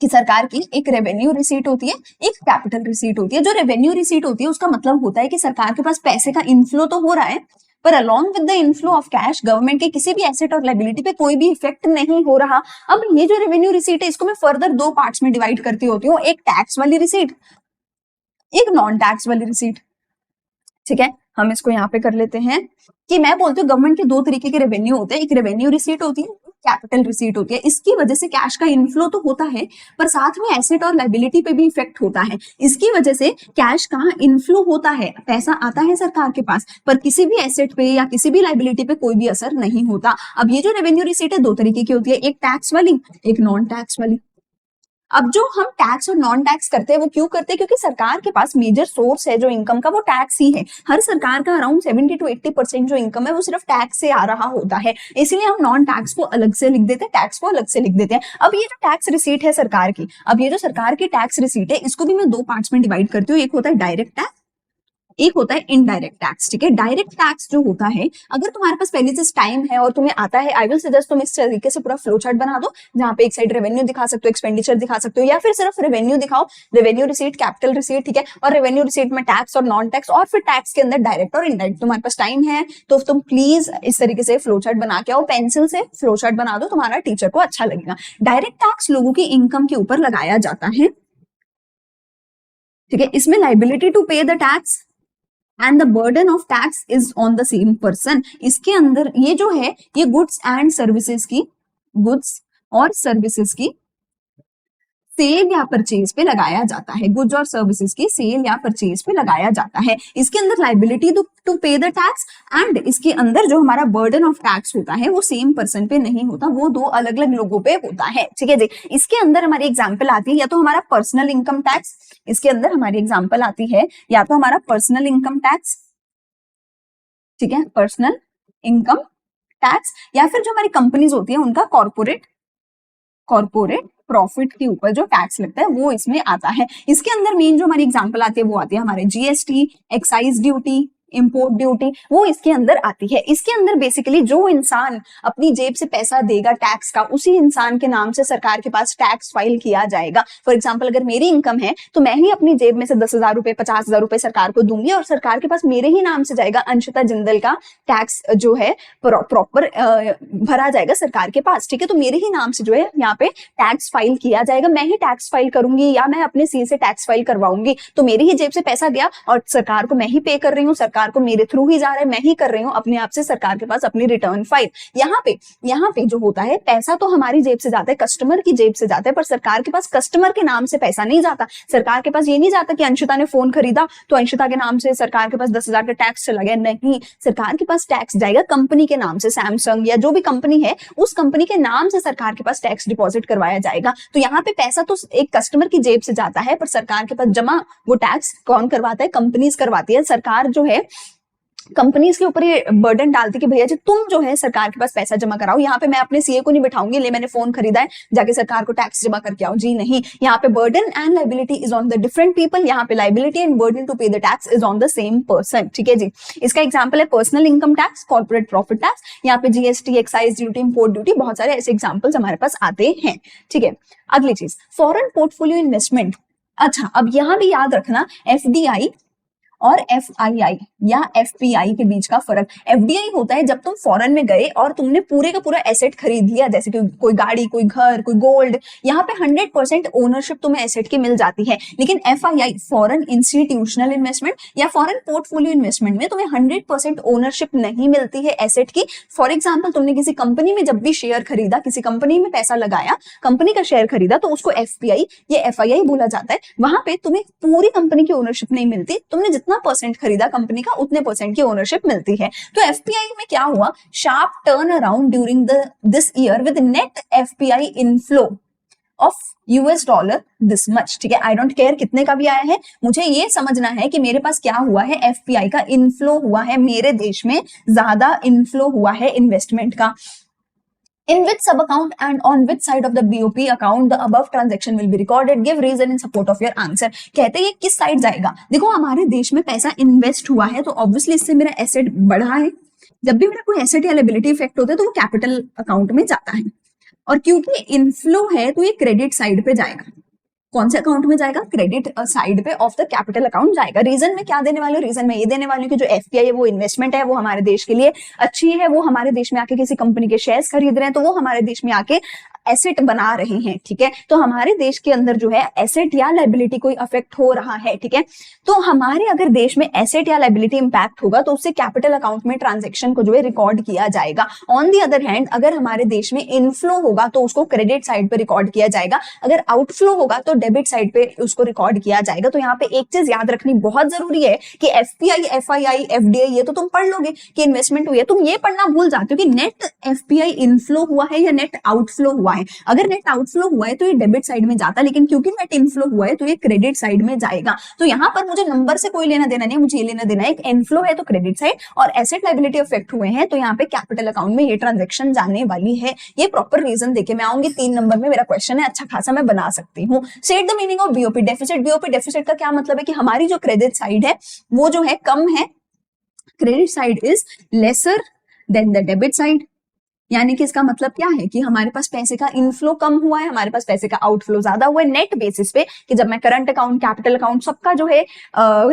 कि सरकार की एक रेवेन्यू रिसीट होती है, एक कैपिटल रिसीट होती है। जो रेवेन्यू रिसीट होती है उसका मतलब होता है कि सरकार के पास पैसे का इनफ्लो तो हो रहा है, पर along with the inflow of cash government के किसी भी एसेट और लायबिलिटी पे कोई भी इफेक्ट नहीं हो रहा। अब ये जो रेवेन्यू रिसीट है इसको मैं फर्दर 2 पार्ट्स में डिवाइड करती होती हूँ, एक टैक्स वाली रिसीट, एक नॉन टैक्स वाली रिसीट। ठीक है, हम इसको यहाँ पे कर लेते हैं कि मैं बोलती हूँ गवर्नमेंट के 2 तरीके के रेवेन्यू होते हैं, एक रेवेन्यू रिसीट होती है, कैपिटल रिसीट होती है। इसकी वजह से कैश का इनफ्लो तो होता है, पर साथ में एसेट और लायबिलिटी पे भी इफेक्ट होता है। इसकी वजह से कैश का इनफ्लो होता है, पैसा आता है सरकार के पास, पर किसी भी एसेट पे या किसी भी लायबिलिटी पे कोई भी असर नहीं होता। अब ये जो रेवेन्यू रिसीट है 2 तरीके की होती है, एक टैक्स वाली, एक नॉन टैक्स वाली। अब जो हम टैक्स और नॉन टैक्स करते हैं वो क्यों करते हैं, क्योंकि सरकार के पास मेजर सोर्स है जो इनकम का वो टैक्स ही है। हर सरकार का अराउंड 70 to 80% जो इनकम है वो सिर्फ टैक्स से आ रहा होता है, इसलिए हम नॉन टैक्स को अलग से लिख देते हैं, टैक्स को अलग से लिख देते हैं। अब ये जो टैक्स रिसीट है सरकार की, अब ये जो सरकार की टैक्स रिसीट है इसको भी मैं 2 पार्ट्स में डिवाइड करती हूँ, एक होता है डायरेक्ट टैक्स, एक होता है इनडायरेक्ट टैक्स। ठीक है, डायरेक्ट टैक्स जो होता है, अगर तुम्हारे पास पहले से टाइम है और तुम्हें आता है, आई विल सजेस्ट तुम इस तरीके से पूरा फ्लो चार्ट बना दो, जहां पे एक साइड रेवेन्यू दिखा सकते हो, एक्सपेंडिचर दिखा सकते हो, या फिर सिर्फ रेवेन्यू दिखाओ, रेवेन्यू रिसीट, कैपिटल रिसीट। ठीक है, और रेवेन्यू रिसीट में टैक्स और नॉन टैक्स, और फिर टैक्स के अंदर डायरेक्ट और इनडायरेक्ट। तुम्हारे पास टाइम है तो तुम प्लीज इस तरीके से फ्लो चार्ट बना के आओ, पेंसिल से फ्लो चार्ट बना दो, तुम्हारा टीचर को अच्छा लगेगा। डायरेक्ट टैक्स लोगों की इनकम के ऊपर लगाया जाता है। ठीक है, इसमें लाइबिलिटी टू पे the tax and the burden of tax is on the same person. इसके अंदर ये जो है ये गुड्स एंड सर्विसेज की, गुड्स और सर्विसेज की सेल या परचेज पे लगाया जाता है, गुड्स और सर्विसेज की सेल या परचेज पे लगाया जाता है। इसके अंदर लाइबिलिटी टू पे द टैक्स, एंड इसके अंदर जो हमारा बर्डन ऑफ टैक्स होता है वो सेम पर्सन पे नहीं होता, वो 2 अलग अलग लोगों पे होता है। ठीक है जी, इसके अंदर हमारी एग्जांपल आती है या तो हमारा पर्सनल इनकम टैक्स, इसके अंदर हमारी एग्जांपल आती है या तो हमारा पर्सनल इनकम टैक्स, ठीक है, पर्सनल इनकम टैक्स, या फिर जो हमारी कंपनीज होती है उनका कॉर्पोरेट प्रॉफिट के ऊपर जो टैक्स लगता है वो इसमें आता है। इसके अंदर मेन जो हमारी एग्जांपल आती है वो आती है हमारे GST, excise duty, import duty, वो इसके अंदर आती है। इसके अंदर बेसिकली जो इंसान अपनी जेब से पैसा देगा टैक्स का, उसी इंसान के नाम से सरकार के पास टैक्स फाइल किया जाएगा। फॉर एग्जांपल अगर मेरी इनकम है तो मैं ही अपनी जेब में से 10,000 रुपए 50,000 रुपए सरकार को दूंगी, और सरकार के पास मेरे ही नाम से जाएगा, अंशिता जिंदल का टैक्स जो है प्रॉपर भरा जाएगा सरकार के पास। ठीक है, तो मेरे ही नाम से जो है यहाँ पे टैक्स फाइल किया जाएगा, मैं ही टैक्स फाइल करूंगी या मैं अपने सी से टैक्स फाइल करवाऊंगी, तो मेरी ही जेब से पैसा गया और सरकार को मैं ही पे कर रही हूँ, सरकार को मेरे थ्रू ही जा रहा है, मैं ही कर रही हूँ अपने आप से सरकार के पास अपनी रिटर्न फाइल। यहाँ पे जो होता है पैसा तो हमारी जेब से जाता है, कस्टमर की जेब से जाता है, पर सरकार के पास कस्टमर के नाम से पैसा नहीं जाता। सरकार के पास ये नहीं जाता कि अंशिता ने फोन खरीदा तो अंशिता के नाम से सरकार के पास 10,000 का टैक्स चला गया, नहीं, सरकार के पास टैक्स जाएगा कंपनी के नाम से, सैमसंग या जो भी कंपनी है उस कंपनी के नाम से सरकार के पास टैक्स डिपॉजिट करवाया जाएगा। तो यहाँ पे पैसा तो एक कस्टमर की जेब से जाता है, पर सरकार के पास जमा वो टैक्स कौन करवाता है, कंपनीज करवाती है। सरकार जो है कंपनीज के ऊपर ये बर्डन डालती कि भैया जी तुम जो है सरकार के पास पैसा जमा कराओ। यहाँ पे मैं अपने सीए को नहीं बिठाऊंगी, ले मैंने फोन खरीदा है जाके सरकार को टैक्स जमा करके आओ, जी नहीं। यहाँ पे burden and liability is on the different people, यहाँ पे लाइबिलिटी एंड बर्डन टू पे the tax is on the same person, ठीक है जी। इसका एग्जाम्पल है personal income tax, corporate profit tax, यहाँ पे GST, excise duty, import duty, बहुत सारे ऐसे एग्जाम्पल्स हमारे पास आते हैं, ठीक है। अगली चीज फॉरेन पोर्टफोलियो इन्वेस्टमेंट। अच्छा, अब यहाँ भी याद रखना एफडीआई और एफआईआई या एफपीआई के बीच का फर्क। एफडीआई होता है जब तुम फॉरेन में गए और तुमने पूरे का पूरा एसेट खरीद लिया, जैसे कि कोई गाड़ी, कोई घर, कोई गोल्ड, यहाँ पे 100% ओनरशिप तुम्हें एसेट की मिल जाती है। लेकिन एफआईआई फॉरेन इंस्टीट्यूशनल इन्वेस्टमेंट या फॉरेन पोर्टफोलियो इन्वेस्टमेंट में तुम्हें 100% ओनरशिप नहीं मिलती है एसेट की। फॉर एग्जाम्पल तुमने किसी कंपनी में जब भी शेयर खरीदा, किसी कंपनी में पैसा लगाया, कंपनी का शेयर खरीदा, तो उसको एफपीआई या एफआईआई बोला जाता है। वहां पे तुम्हें पूरी कंपनी की ओनरशिप नहीं मिलती, तुमने जितना परसेंट खरीदा कंपनी का उतने परसेंट की ओनरशिप मिलती है। तो एफपीआई में क्या हुआ, sharp turn around during this year with net FPI inflow of US dollar this much, ठीक है। आई डोंट केयर कितने का भी आया है, मुझे ये समझना है कि मेरे पास क्या हुआ है, एफपीआई का इनफ्लो हुआ है, मेरे देश में ज्यादा इनफ्लो हुआ है इन्वेस्टमेंट का। In which sub account and on which side of the BOP account the above transaction will be recorded? Give reason in support of your answer. कहते हैं ये किस साइड जाएगा। देखो हमारे देश में पैसा इन्वेस्ट हुआ है तो ऑब्वियसली इससे मेरा एसेट बढ़ा है। जब भी मेरा कोई एसेट या लायबिलिटी इफेक्ट होता है तो वो कैपिटल अकाउंट में जाता है, और क्योंकि इनफ्लो है तो ये क्रेडिट साइड पे जाएगा। कौन से अकाउंट में जाएगा, क्रेडिट साइड पे ऑफ द कैपिटल अकाउंट जाएगा। रीजन में क्या देने वाले हूँ, रीजन में ये देने वाली हूँ कि जो एफपीआई है वो इन्वेस्टमेंट है, वो हमारे देश के लिए अच्छी है, वो हमारे देश में आके किसी कंपनी के शेयर्स खरीद रहे हैं तो वो हमारे देश में आके एसेट बना रहे हैं, ठीक है। तो हमारे देश के अंदर जो है एसेट या लायबिलिटी कोई अफेक्ट हो रहा है, ठीक है। तो हमारे अगर देश में एसेट या लायबिलिटी इंपैक्ट होगा तो उससे कैपिटल अकाउंट में ट्रांजेक्शन को जो है रिकॉर्ड किया जाएगा। ऑन दी अदर हैंड अगर हमारे देश में इनफ्लो होगा तो उसको क्रेडिट साइड पे रिकॉर्ड किया जाएगा, अगर आउटफ्लो होगा तो डेबिट साइड पे उसको रिकॉर्ड किया जाएगा। तो यहाँ पे एक चीज याद रखनी बहुत जरूरी है कि एफपीआई, एफआईआई, एफडीआई ये तो तुम पढ़ लोगे कि इन्वेस्टमेंट हुई है, तुम ये पढ़ना भूल जाते हो कि नेट एफपीआई इनफ्लो हुआ है या नेट आउटफ्लो हुआ है। अगर नेट आउटफ्लो हुआ है तो ये डेबिट साइड में जाता, लेकिन क्योंकि नेट इनफ्लो हुआ है तो ये क्रेडिट साइड में जाएगा। तो यहाँ पर मुझे नंबर से कोई लेना देना नहीं, मुझे ये लेना देना है इनफ्लो है तो क्रेडिट साइड, और एसेट लायबिलिटी अफेक्ट हुए हैं तो यहाँ पे कैपिटल अकाउंट में ये ट्रांजेक्शन जाने वाली है। ये प्रॉपर रीजन देके मैं आऊंगी, 3 नंबर में मेरा क्वेश्चन है, अच्छा खासा मैं बना सकती हूँ। State the meaning of BOP deficit. BOP deficit का क्या मतलब है कि हमारी जो क्रेडिट साइड है वो जो है कम है, credit side is lesser than the debit side. यानी कि इसका मतलब क्या है कि हमारे पास पैसे का इनफ्लो कम हुआ है, हमारे पास पैसे का आउटफ्लो ज्यादा हुआ है। नेट बेसिस पे कि जब मैं करंट अकाउंट, कैपिटल अकाउंट सबका जो है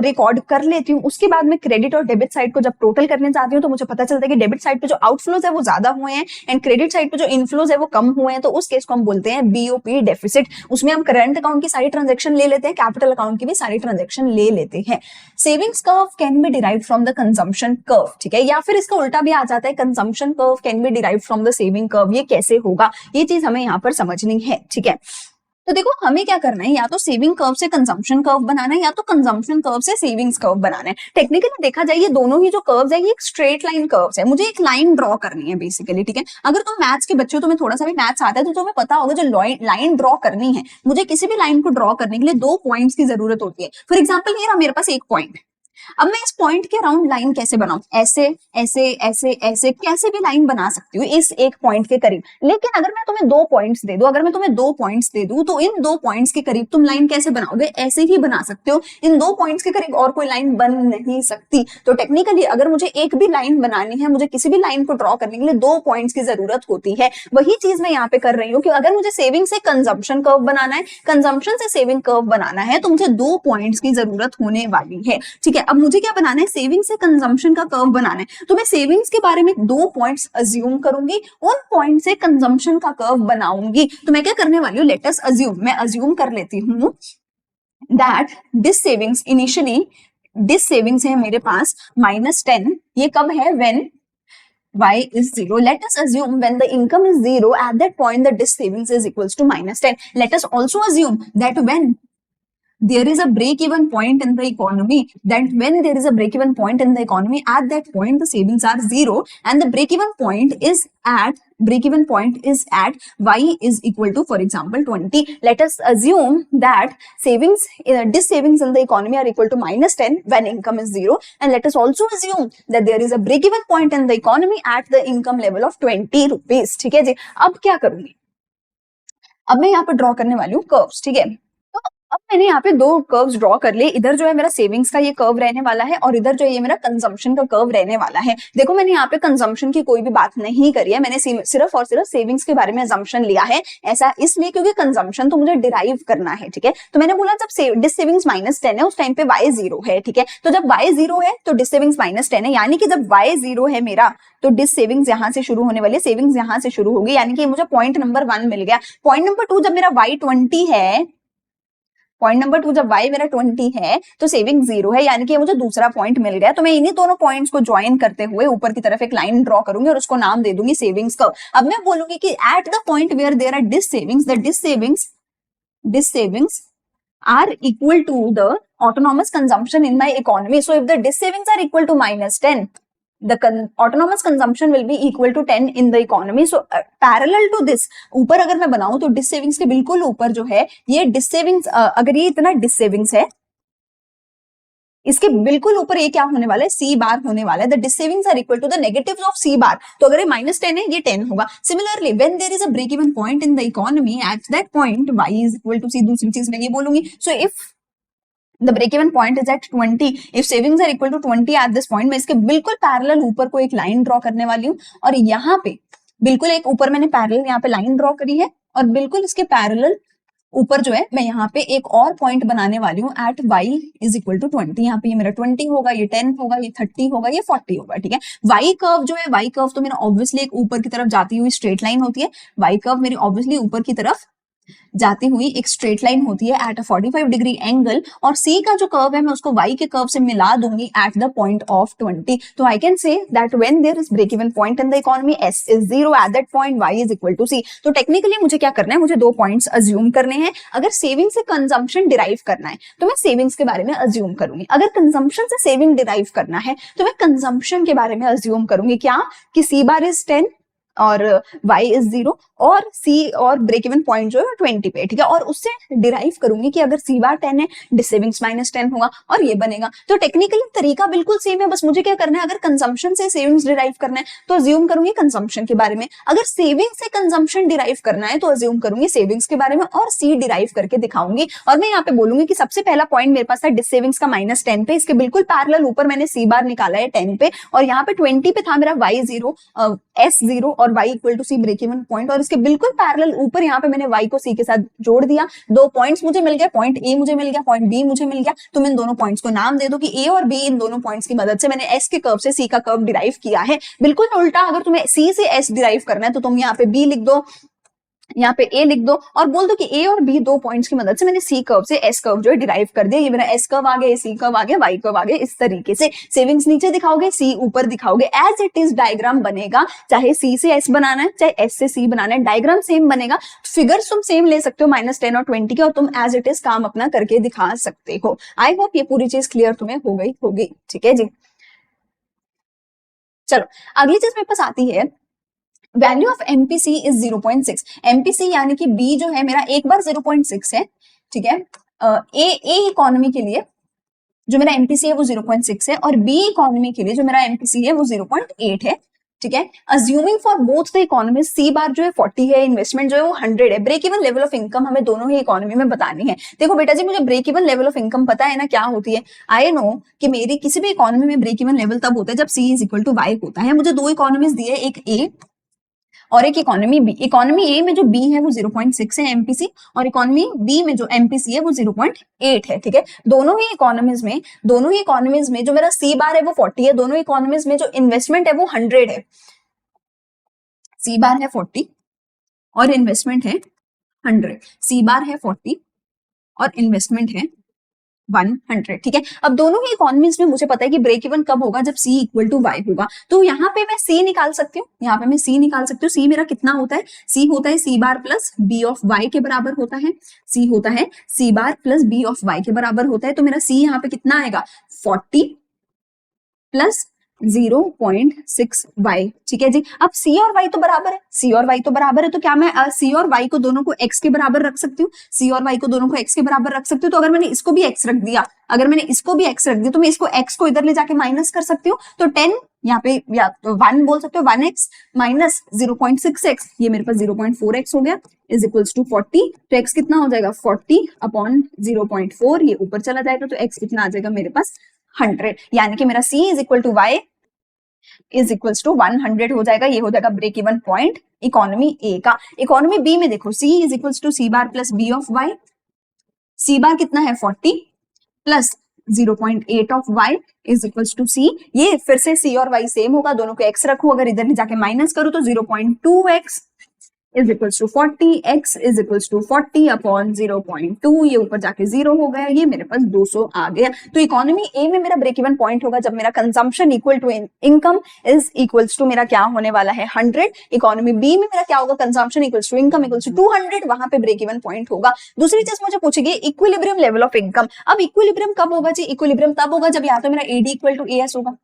रिकॉर्ड कर लेती हूँ, उसके बाद में क्रेडिट और डेबिट साइड को जब टोटल करने जाती हूँ तो मुझे पता चलता है कि डेबिट साइड पे जो आउटफ्लोज है वो ज्यादा हुए हैं एंड क्रेडिट साइड पे जो इनफ्लोज है वो कम हुए हैं। तो उस केस को हम बोलते हैं बीओपी डेफिसिट। उसमें हम करंट अकाउंट की सारी ट्रांजेक्शन ले लेते हैं, कैपिटल अकाउंट की भी सारी ट्रांजेक्शन ले लेते हैं। Savings curve can be derived from the consumption curve, ठीक है, या फिर इसका उल्टा भी आ जाता है, consumption curve can be derived from the saving curve. ये कैसे होगा, ये चीज हमें यहाँ पर समझनी है, ठीक है। तो देखो हमें क्या करना है, या तो सेविंग कर्व से कंजम्पशन कर्व बनाना है या तो कंजम्पशन कर्व से सेविंग्स कर्व बनाना है। टेक्निकली देखा जाए ये दोनों ही जो कर्व्स है ये एक स्ट्रेट लाइन कर्व्स है। मुझे एक लाइन ड्रॉ करनी है बेसिकली, ठीक है। अगर तुम मैथ्स के बच्चे हो, तुम्हें थोड़ा सा भी मैथ्स आता है तो तुम्हें पता होगा जो लाइन ड्रॉ करनी है, मुझे किसी भी लाइन को ड्रॉ करने के लिए 2 पॉइंट्स की जरूरत होती है। फॉर एग्जाम्पल ये रहा मेरे पास एक पॉइंट, अब मैं इस पॉइंट के अराउंड लाइन कैसे बनाऊं, ऐसे ऐसे ऐसे ऐसे कैसे भी लाइन बना सकती हूँ इस एक पॉइंट के करीब। लेकिन अगर मैं तुम्हें 2 पॉइंट्स दे दूं, अगर मैं तुम्हें 2 पॉइंट्स दे दूं तो इन 2 पॉइंट्स के करीब तुम लाइन कैसे बनाओगे, ऐसे ही बना सकते हो। इन 2 पॉइंट्स के करीब और कोई लाइन बन नहीं सकती। तो टेक्निकली अगर मुझे एक भी लाइन बनानी है, मुझे किसी भी लाइन को ड्रॉ करने के लिए 2 पॉइंट्स की जरूरत होती है। वही चीज मैं यहाँ पे कर रही हूँ कि अगर मुझे सेविंग से कंजम्पशन कर्व बनाना है, कंजम्पशन से सेविंग कर्व बनाना है तो मुझे 2 पॉइंट्स की जरूरत होने वाली है, ठीक है। अब मुझे क्या बनाना है, सेविंग से कंजम्पशन का कर्व बनाना है। तो मैं सेविंग्स के बारे में 2 पॉइंट्स अज्यूम करूंगी, उन पॉइंट से कंजम्पशन का कर्व बनाऊंगी। तो मैं क्या करने वाली हूँ, लेट अस अज्यूम, मैं अज्यूम कर लेती हूँ that this savings initially, this savings है मेरे पास -10। ये कब है, when y is 0. Let us assume when the income is 0, at that point the this savings is equals to -10. Let us also assume that when there is a break even point in the economy, that when there is a break even point in the economy, at that point the savings are zero, and the break even point is at y is equal to, for example, 20. Let us assume that savings, this savings in the economy are equal to -10 when income is zero, and let us also assume that there is a break even point in the economy at the income level of 20 rupees. ठीक है जी, अब क्या करूंगी, अब मैं यहाँ पे draw करने वाली हूँ कर्व्स, ठीक है। तो अब मैंने यहाँ पे दो कर्व्स ड्रॉ कर लिए, इधर जो है मेरा सेविंग्स का ये कर्व रहने वाला है और इधर जो है ये मेरा कंजम्पशन का कर्व रहने वाला है। देखो मैंने यहाँ पे कंजम्पशन की कोई भी बात नहीं करी है, मैंने सिर्फ और सिर्फ सेविंग्स के बारे में असम्पशन लिया है। ऐसा इसलिए क्योंकि कंजम्पशन तो मुझे डिराइव करना है, ठीक है। तो मैंने बोला जब डिस सेविंग्स -10 है उस टाइम पे y 0 है, ठीक है। तो जब y 0 है तो डिस सेविंग्स -10 है, यानी कि जब y 0 है मेरा तो डिस सेविंग्स यहाँ से शुरू होने वाली है, सेविंग्स यहाँ से शुरू होगी, यानी कि मुझे पॉइंट नंबर 1 मिल गया। पॉइंट नंबर 2 जब मेरा y 20 है, पॉइंट नंबर 2 जब y मेरा 20 है तो सेविंग 0 है, यानी कि मुझे दूसरा पॉइंट मिल गया। तो मैं इन्हीं दोनों पॉइंट्स को ज्वाइन करते हुए ऊपर की तरफ एक लाइन ड्रॉ करूंगी और उसको नाम दे दूंगी सेविंग्स कर्व। अब मैं बोलूंगी कि at the point where there are dissavings, the dissavings are equal to the autonomous consumption in my economy. So if the dis savings are equal to -10, the autonomous consumption will be equal to 10 in the economy. So parallel to this, ऊपर अगर मैं बनाऊं तो dish savings के बिल्कुल ऊपर जो है ये डिस सेविंग्स, अगर ये इतना डिस सेविंग्स है, इसके बिल्कुल ऊपर ये क्या होने वाला है, सी बार होने वाला है। The dissavings are equal to the negatives of C bar. तो अगर ये -10 है ये 10 होगा। Similarly when there is a break even point in the economy, at that point y is equal to C. दूसरी चीज मैं ये बोलूंगी, so if the break even point is at 20, if savings are equal to 20 at this point, मैं इसके बिल्कुल parallel ऊपर को एक लाइन ड्रॉ करने वाली हूँ और यहाँ पे बिल्कुल एक ऊपर मैंने पैरेलल यहाँ पे लाइन ड्रॉ करी है और बिल्कुल इसके पैरेलल ऊपर जो है मैं यहाँ पे एक और पॉइंट बनाने वाली हूँ at y is equal to 20। यहाँ पे ये मेरा 20 होगा, ये 10 होगा, ये 30 होगा, ये 40 होगा, ठीक है। y कर्व जो है, y कर्व तो मेरा ऑब्वियसली एक ऊपर की तरफ जाती हुई स्ट्रेट लाइन होती है। y कर्व मेरी ऑब्वियसली ऊपर की तरफ जाती हुई एक स्ट्रेट लाइन होती है एट अ 45 डिग्री एंगल, और सी का जो कर्व है मैं उसको y के कर्व से मिला दूंगी एट द पॉइंट ऑफ 20। तो I can say that when there is break even point in the economy s is 0, at that point y is equal to c। तो टेक्निकली मुझे क्या करना है, मुझे दो पॉइंट्स अज्यूम करने हैं। अगर सेविंग से कंजम्पशन डिराइव करना है तो मैं सेविंग्स के बारे में अज्यूम करूंगी, अगर कंजम्पशन से सेविंग डिराइव करना है तो मैं कंजम्पशन के बारे में अज्यूम करूंगी। क्या कि सी बार इज 10 और y इज 0 और c और ब्रेक इवन पॉइंट जो है 20 पे, ठीक है। और उससे डिराइव करूंगी कि अगर c बार 10 है डिस सेविंग्स -10 होगा और ये बनेगा। तो टेक्निकली तरीका बिल्कुल सेम है, बस मुझे क्या करना है, अगर कंजम्पशन से सेविंग्स डिराइव करना है तो अज्यूम करूंगी कंजम्पशन के बारे में, अगर सेविंग से कंजम्पशन डिराइव करना है तो अज्यूम करूंगी सेविंग्स के बारे में और c डिराइव करके दिखाऊंगी। और मैं यहाँ पे बोलूंगी कि सबसे पहला पॉइंट मेरे पास था डिस सेविंग्स का -10 पे, इसके बिल्कुल पैरेलल ऊपर मैंने c बार निकाला है 10 पे, और यहाँ पे 20 पे था मेरा y 0 s 0 और y equal to C break even point, और इसके बिल्कुल पैरेलल ऊपर यहाँ पे मैंने y को c के साथ जोड़ दिया। दो पॉइंट्स मुझे मिल गए, पॉइंट a मुझे मिल गया, पॉइंट b मुझे मिल गया। तो मैं इन दोनों पॉइंट्स को नाम दे दूं कि a और b, इन दोनों पॉइंट्स की मदद से मैंने s के कर्व से c का कर्व डिराइव किया है। बिल्कुल उल्टा, अगर तुम्हें c से s डिराइव करना है तो तुम यहाँ पे b लिख दो, यहाँ पे a लिख दो और बोल दो कि a और b दो पॉइंट्स की मदद से मैंने c कर्व से s कर्व जो है डिराइव कर दिया। ये मेरा s कर्व आ गया, c कर्व आ गया, y कर्व आ गया। इस तरीके से सेविंग्स नीचे दिखाओगे, c ऊपर दिखाओगे, एज इट इज डायग्राम बनेगा। चाहे c से s बनाना है, चाहे s से c बनाना है, डायग्राम सेम बनेगा। फिगर्स तुम सेम ले सकते हो -10 और 20 के, और तुम एज इट इज काम अपना करके दिखा सकते हो। आई होप ये पूरी चीज क्लियर तुम्हें हो गई होगी, ठीक है जी। चलो अगली चीज मेरे पास आती है, value of MPC is 0.6। MPC यानी कि बी जो है मेरा एक बार 0.6 है, ठीक है। ए इकोनॉमी के लिए जो मेरा एमपीसी है वो 0.6 है और बी इकोनॉमी के लिए जो मेरा एमपीसी है वो 0.8 है, ठीक है। Assuming for both the economy, C bar जो है 40 है, इन्वेस्टमेंट जो है वो 100 है। Break even level of income हमें दोनों ही इकोनॉमी में बतानी है। देखो बेटा जी, मुझे break even level of income पता है ना क्या होती है। आई नो कि मेरी किसी भी इकोनॉमी में ब्रेक इवन लेवल तब होता है जब सी इज इक्वल टू वाई होता है। मुझे दो इकोनॉमीज दी है, एक ए और एक इकोनॉमी बी। इकोनॉमी ए में जो बी है वो 0.6 है एमपीसी, और इकोनॉमी बी में जो एमपीसी है वो 0.8 है, ठीक है। दोनों ही इकोनॉमीज में जो मेरा सी बार है वो 40 है, दोनों इकोनॉमीज में जो इन्वेस्टमेंट है वो 100 है। सी बार है 40 और इन्वेस्टमेंट है 100, सी बार है 40 और इन्वेस्टमेंट है 100। ठीक है, अब दोनों ही इकोनॉमीज में मुझे पता है कि ब्रेक इवन कब होगा, जब C इक्वल टू वाई होगा। तो यहाँ पे मैं C निकाल सकती हूँ, यहाँ पे मैं C निकाल सकती हूँ। C मेरा कितना होता है, C होता है C bar plus B of Y के बराबर होता है। C होता है C bar plus B of Y के बराबर होता है। तो मेरा C यहाँ पे कितना आएगा, 40 प्लस 0.6y। ठीक है जी, अब C और Y तो बराबर है, C और Y तो बराबर है, तो क्या मैं C और Y को दोनों को x के बराबर रख सकती हूँ? C और Y को दोनों को x के बराबर रख सकती हूँ। तो अगर मैंने इसको भी x रख दिया, अगर मैंने इसको भी x रख दिया, तो मैं इसको x को इधर ले जाके माइनस कर सकती हूँ। तो 10 यहाँ पे या तो 1 बोल सकते हो, 1x माइनस 0.6x, ये मेरे पास 0.4x हो गया, इज इक्वल्स टू 40। तो x कितना हो जाएगा, 40 अपॉन 0.4, ये ऊपर चला जाएगा, तो x कितना आ जाएगा मेरे पास 100। यानी कि मेरा C is equal to Y is equals to 100 हो जाएगा। ये हो जाएगा break even point economy A का। इकोनॉमी बी में देखो, C is equals to C bar plus B of Y। C bar कितना है, 40 plus 0.8 of y is equals to C। ये फिर से C और Y सेम होगा, दोनों को x रखू, अगर इधर जाके माइनस करूं तो 0.2x is equals to 40, x is equals to 40 upon 0.2, ये ऊपर जाके 0 हो गया, ये मेरे पास 200 आ गया। तो इकोनॉमी ए में मेरा ब्रेक इवन पॉइंट होगा जब मेरा consumption equal to income is equals to मेरा क्या होने वाला है, 100। इकोनॉमी बी में मेरा क्या होगा, consumption equals to income equals to 200, वहां पे ब्रेक इवन पॉइंट होगा। दूसरी चीज मुझे पूछेगी इक्विलिब्रियम लेवल ऑफ इनकम। अब इक्विलिब्रियम कब होगा जी, इक्विलिब्रियम तब होगा जब या तो मेरा AD इक्वल टू AS होगा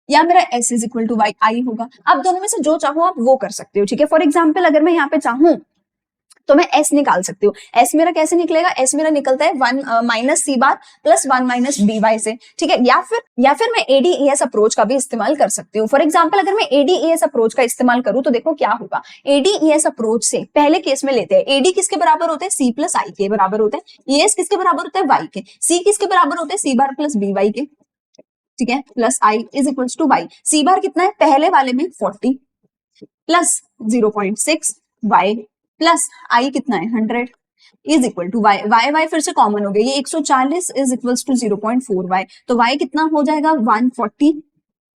या मेरा S इज इक्वल टू आई होगा। आप दोनों में से जो चाहो आप वो कर सकते हो। ठीक है, फॉर एग्जाम्पल अगर मैं यहाँ पे चाहूं तो मैं S निकाल सकती हूँ। S मेरा कैसे निकलेगा, S मेरा निकलता है 1 minus C bar plus 1 minus BY से। ठीक है, या फिर मैं ADAS अप्रोच का भी इस्तेमाल कर सकती हूँ। फॉर एग्जाम्पल अगर मैं ADAS अप्रोच का इस्तेमाल करूँ तो देखो क्या होगा। ADAS अप्रोच से पहले केस में लेते हैं, AD किसके बराबर होते हैं, C प्लस I के बराबर होते हैं। ES किसके बराबर होते हैं, Y के। C किसके बराबर होते हैं, C बार प्लस BY के। ठीक है, plus I is equals to Y। C bar कितना है, पहले वाले में 40 प्लस 0.6 Y प्लस I कितना है 100 is equal to Y। Y फिर से कॉमन हो गया, ये 140 इज इक्वल्स टू 0.4 Y। तो Y कितना हो जाएगा, 140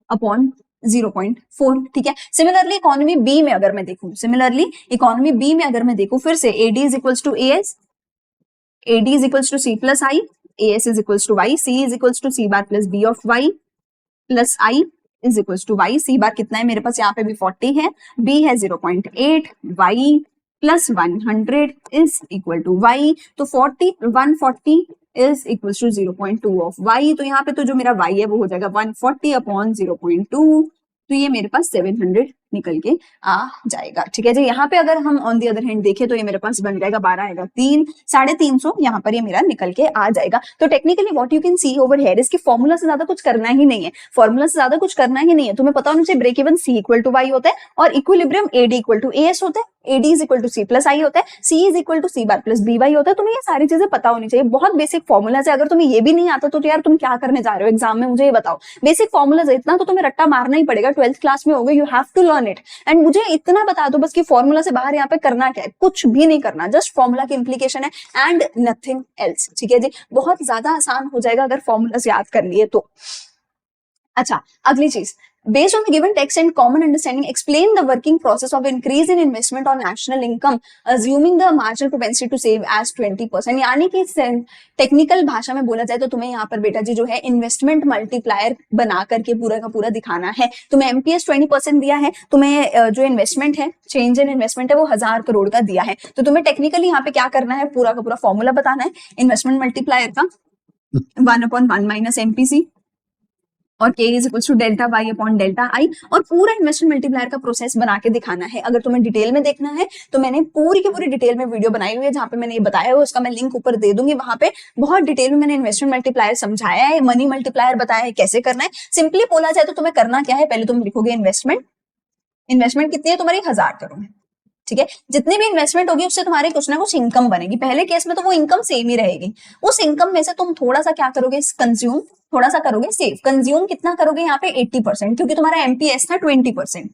अपॉन 0.4। ठीक है, सिमिलरली इकोनॉमी बी में अगर मैं देखूं, फिर से AD is equals to AS, AD is equals to C plus I, AS is equals to Y, C is equals to C bar plus B of Y plus I is equals to Y। C bar कितना है मेरे पास, यहाँ पे भी 40 है, B है 0.8, Y plus 100 is equal to Y। तो 140 is equals to 0.2 of Y। तो यहाँ पे तो जो मेरा Y है वो हो जाएगा 140 अपॉन 0.2, तो ये मेरे पास 700 निकल के आ जाएगा। ठीक है जी, यहाँ पे अगर हम ऑन दी अदर हैंड देखें तो ये मेरे पास बन जाएगा 12 आएगा 350, यहाँ पर ये मेरा निकल के आ जाएगा। तो technically what you can see over here इसकी फॉर्मूला से ज्यादा कुछ करना ही नहीं है, तुम्हें पता होना चाहिए break even C equal to Y होता है और equilibrium AD equal to AS होता है, AD is equal to C plus I होता है, C is equal to C bar plus BY होता है। तुम्हें ये सारी चीजें पता होनी चाहिए, बहुत बेसिक फॉर्मूला है। अगर तुम्हें ये भी नहीं आता तो यार तुम क्या करने जा रहे हो एग्जाम में, मुझे ये बताओ। बेसिक फॉर्मूला है, इतना तो तुम्हें रट्टा मारना ही पड़ेगा, 12th क्लास में हो गए, you have to learn it. And मुझे इतना बता दो बस कि फॉर्मूला से बाहर यहाँ पे करना क्या है, कुछ भी नहीं करना, जस्ट फॉर्मूला की इंप्लीकेशन है एंड नथिंग एल्स। ठीक है जी, बहुत ज्यादा आसान हो जाएगा अगर फॉर्मूला याद कर लिए तो। अच्छा, अगली चीज, based on the given text and common understanding, explain the working process of increase in investment on national income assuming the marginal propensity to save as 20%। यानी कि टेक्निकल भाषा में बोला जाए तो तुम्हें यहाँ पर बेटा जी जो है इन्वेस्टमेंट मल्टीप्लायर बना करके पूरा का पूरा दिखाना है। तुम्हें MPS 20% दिया है, तुम्हें जो इन्वेस्टमेंट है, चेंज इन इन्वेस्टमेंट है वो 1000 करोड़ का दिया है। तो तुम्हें टेक्निकली यहाँ पे क्या करना है, पूरा का पूरा फॉर्मूला बताना है इन्वेस्टमेंट मल्टीप्लायर का, 1/1 माइनस MPC और K is equals to delta Y upon delta I, और पूरा इन्वेस्टमेंट मल्टीप्लायर का प्रोसेस बना के दिखाना है। अगर तुम्हें डिटेल में देखना है तो मैंने पूरी की पूरी डिटेल में वीडियो बनाई हुई है जहां पे मैंने ये बताया हुआ, उसका मैं लिंक ऊपर दे दूंगी। वहां पे बहुत डिटेल में मैंने इन्वेस्टमेंट मल्टीप्लायर समझाया है, मनी मल्टीप्लायर बताया है कैसे करना है। सिंपली बोला जाए तो तुम्हें करना क्या है, पहले तुम लिखोगे इन्वेस्टमेंट कितनी है तुम्हारी, 1000 करोड़। ठीक है, जितनी भी इन्वेस्टमेंट होगी उससे तुम्हारी कुछ ना कुछ इनकम बनेगी। पहले केस में तो वो इनकम सेम ही रहेगी, उस इनकम में से तुम थोड़ा सा क्या करोगे, कंज्यूम, थोड़ा सा करोगे सेव। कंज्यूम कितना करोगे यहाँ पे 80%, क्योंकि तुम्हारा MPS था 20%,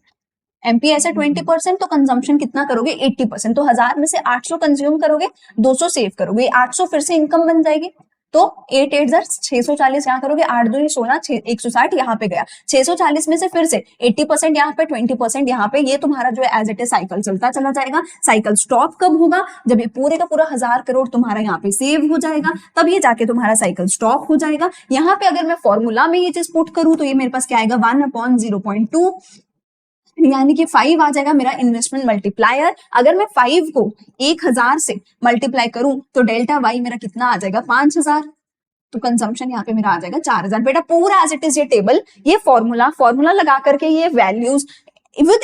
MPS है 20%, तो कंजम्पशन कितना करोगे 80%। तो 1000 में से 800 कंज्यूम करोगे, 200 सेव करोगे, 800 फिर से इनकम बन जाएगी। तो 8 8 640 यहाँ करोगे, 8 2 16, 160 यहाँ पे गया, 640 में से फिर से 80% यहाँ पे, 20% यहाँ पे, ये तुम्हारा जो है एज इट इज साइकिल चलता चला जाएगा। साइकिल स्टॉप कब होगा? जब ये पूरे का पूरा 1000 करोड़ तुम्हारा यहाँ पे सेव हो जाएगा, तब ये जाके तुम्हारा साइकिल स्टॉप हो जाएगा। यहाँ पे अगर मैं फॉर्मूला में ये चीज पुट करूं तो ये मेरे पास क्या आएगा, 1/0.2, यानी कि 5 आ जाएगा मेरा इन्वेस्टमेंट मल्टीप्लायर। अगर मैं 5 को 1000 से मल्टीप्लाई करूं तो डेल्टा वाई मेरा कितना आ जाएगा, 5000। तो कंजम्पशन यहाँ पे मेरा आ जाएगा 4000। बेटा पूरा एज इट इज ये टेबल, ये फॉर्मूला लगा करके ये वैल्यूज विद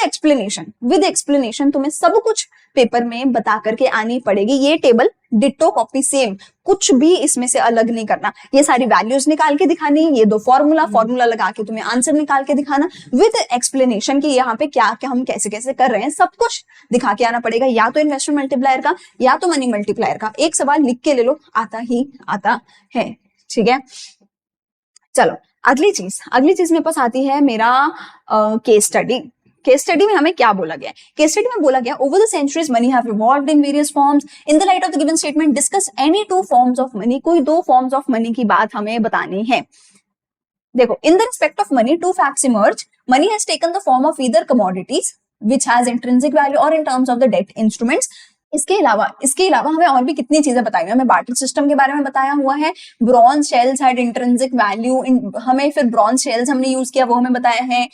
एक्सप्लेनेशन तुम्हें सब कुछ पेपर में बता करके आनी पड़ेगी। ये टेबल डिट्टो कॉपी सेम, कुछ भी इसमें से अलग नहीं करना। ये सारी वैल्यूज निकाल के दिखानी, ये दो फॉर्मूला लगा के तुम्हें आंसर निकाल के दिखाना विद एक्सप्लेनेशन कि यहाँ पे क्या क्या हम कैसे कैसे कर रहे हैं, सब कुछ दिखा के आना पड़ेगा। या तो इन्वेस्टमेंट मल्टीप्लायर का या तो मनी मल्टीप्लायर का। एक सवाल लिख के ले लो, आता ही आता है। ठीक है, चलो अगली चीज मेरे पास आती है मेरा केस स्टडी। केस स्टडी में हमें क्या बोला गया? केस स्टडी में बोला गया, over the centuries money have evolved in various forms, in the light of the given statement discuss any two forms of money. कोई दो फॉर्म्स ऑफ मनी की बात हमें बतानी है। देखो, in the respect of money two facts emerge, money has taken the form of either commodities which has intrinsic value और in terms of the debt instruments. इसके अलावा हमें और भी कितनी चीजें बताई हुई, हमें बार्टर सिस्टम के बारे में बताया हुआ है, bronze shells had intrinsic value, हमें फिर ब्रॉन्ज शेल्स हमने यूज किया, वो हमें बताया है।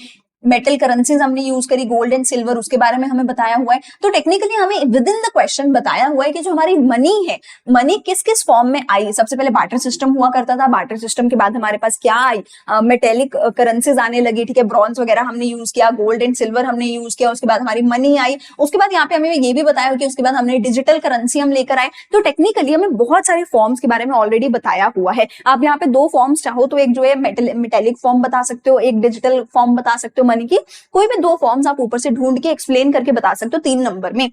मेटल करेंसीज हमने यूज करी, गोल्ड एंड सिल्वर, उसके बारे में हमें बताया हुआ है। तो टेक्निकली हमें विद इन द क्वेश्चन बताया हुआ है कि जो हमारी मनी है, मनी किस किस फॉर्म में आई। सबसे पहले बार्टर सिस्टम हुआ करता था, बार्टर सिस्टम के बाद हमारे पास क्या आई, मेटेलिक करेंसीज आने लगी। ठीक है, ब्रॉन्ज वगैरह हमने यूज किया, गोल्ड एंड सिल्वर हमने यूज किया, उसके बाद हमारी मनी आई। उसके बाद यहाँ पे हमें ये भी बताया कि उसके बाद हमने डिजिटल करेंसी हम लेकर आए। तो टेक्निकली हमें बहुत सारे फॉर्म्स के बारे में ऑलरेडी बताया हुआ है। आप यहाँ पे दो फॉर्म्स चाहो तो एक जो है मेटेलिक फॉर्म बता सकते हो, एक डिजिटल फॉर्म बता सकते हो मनी की। कोई भी दो फॉर्म्स आप ऊपर से ढूंढ के एक्सप्लेन करके बता सकते हो 3 नंबर में।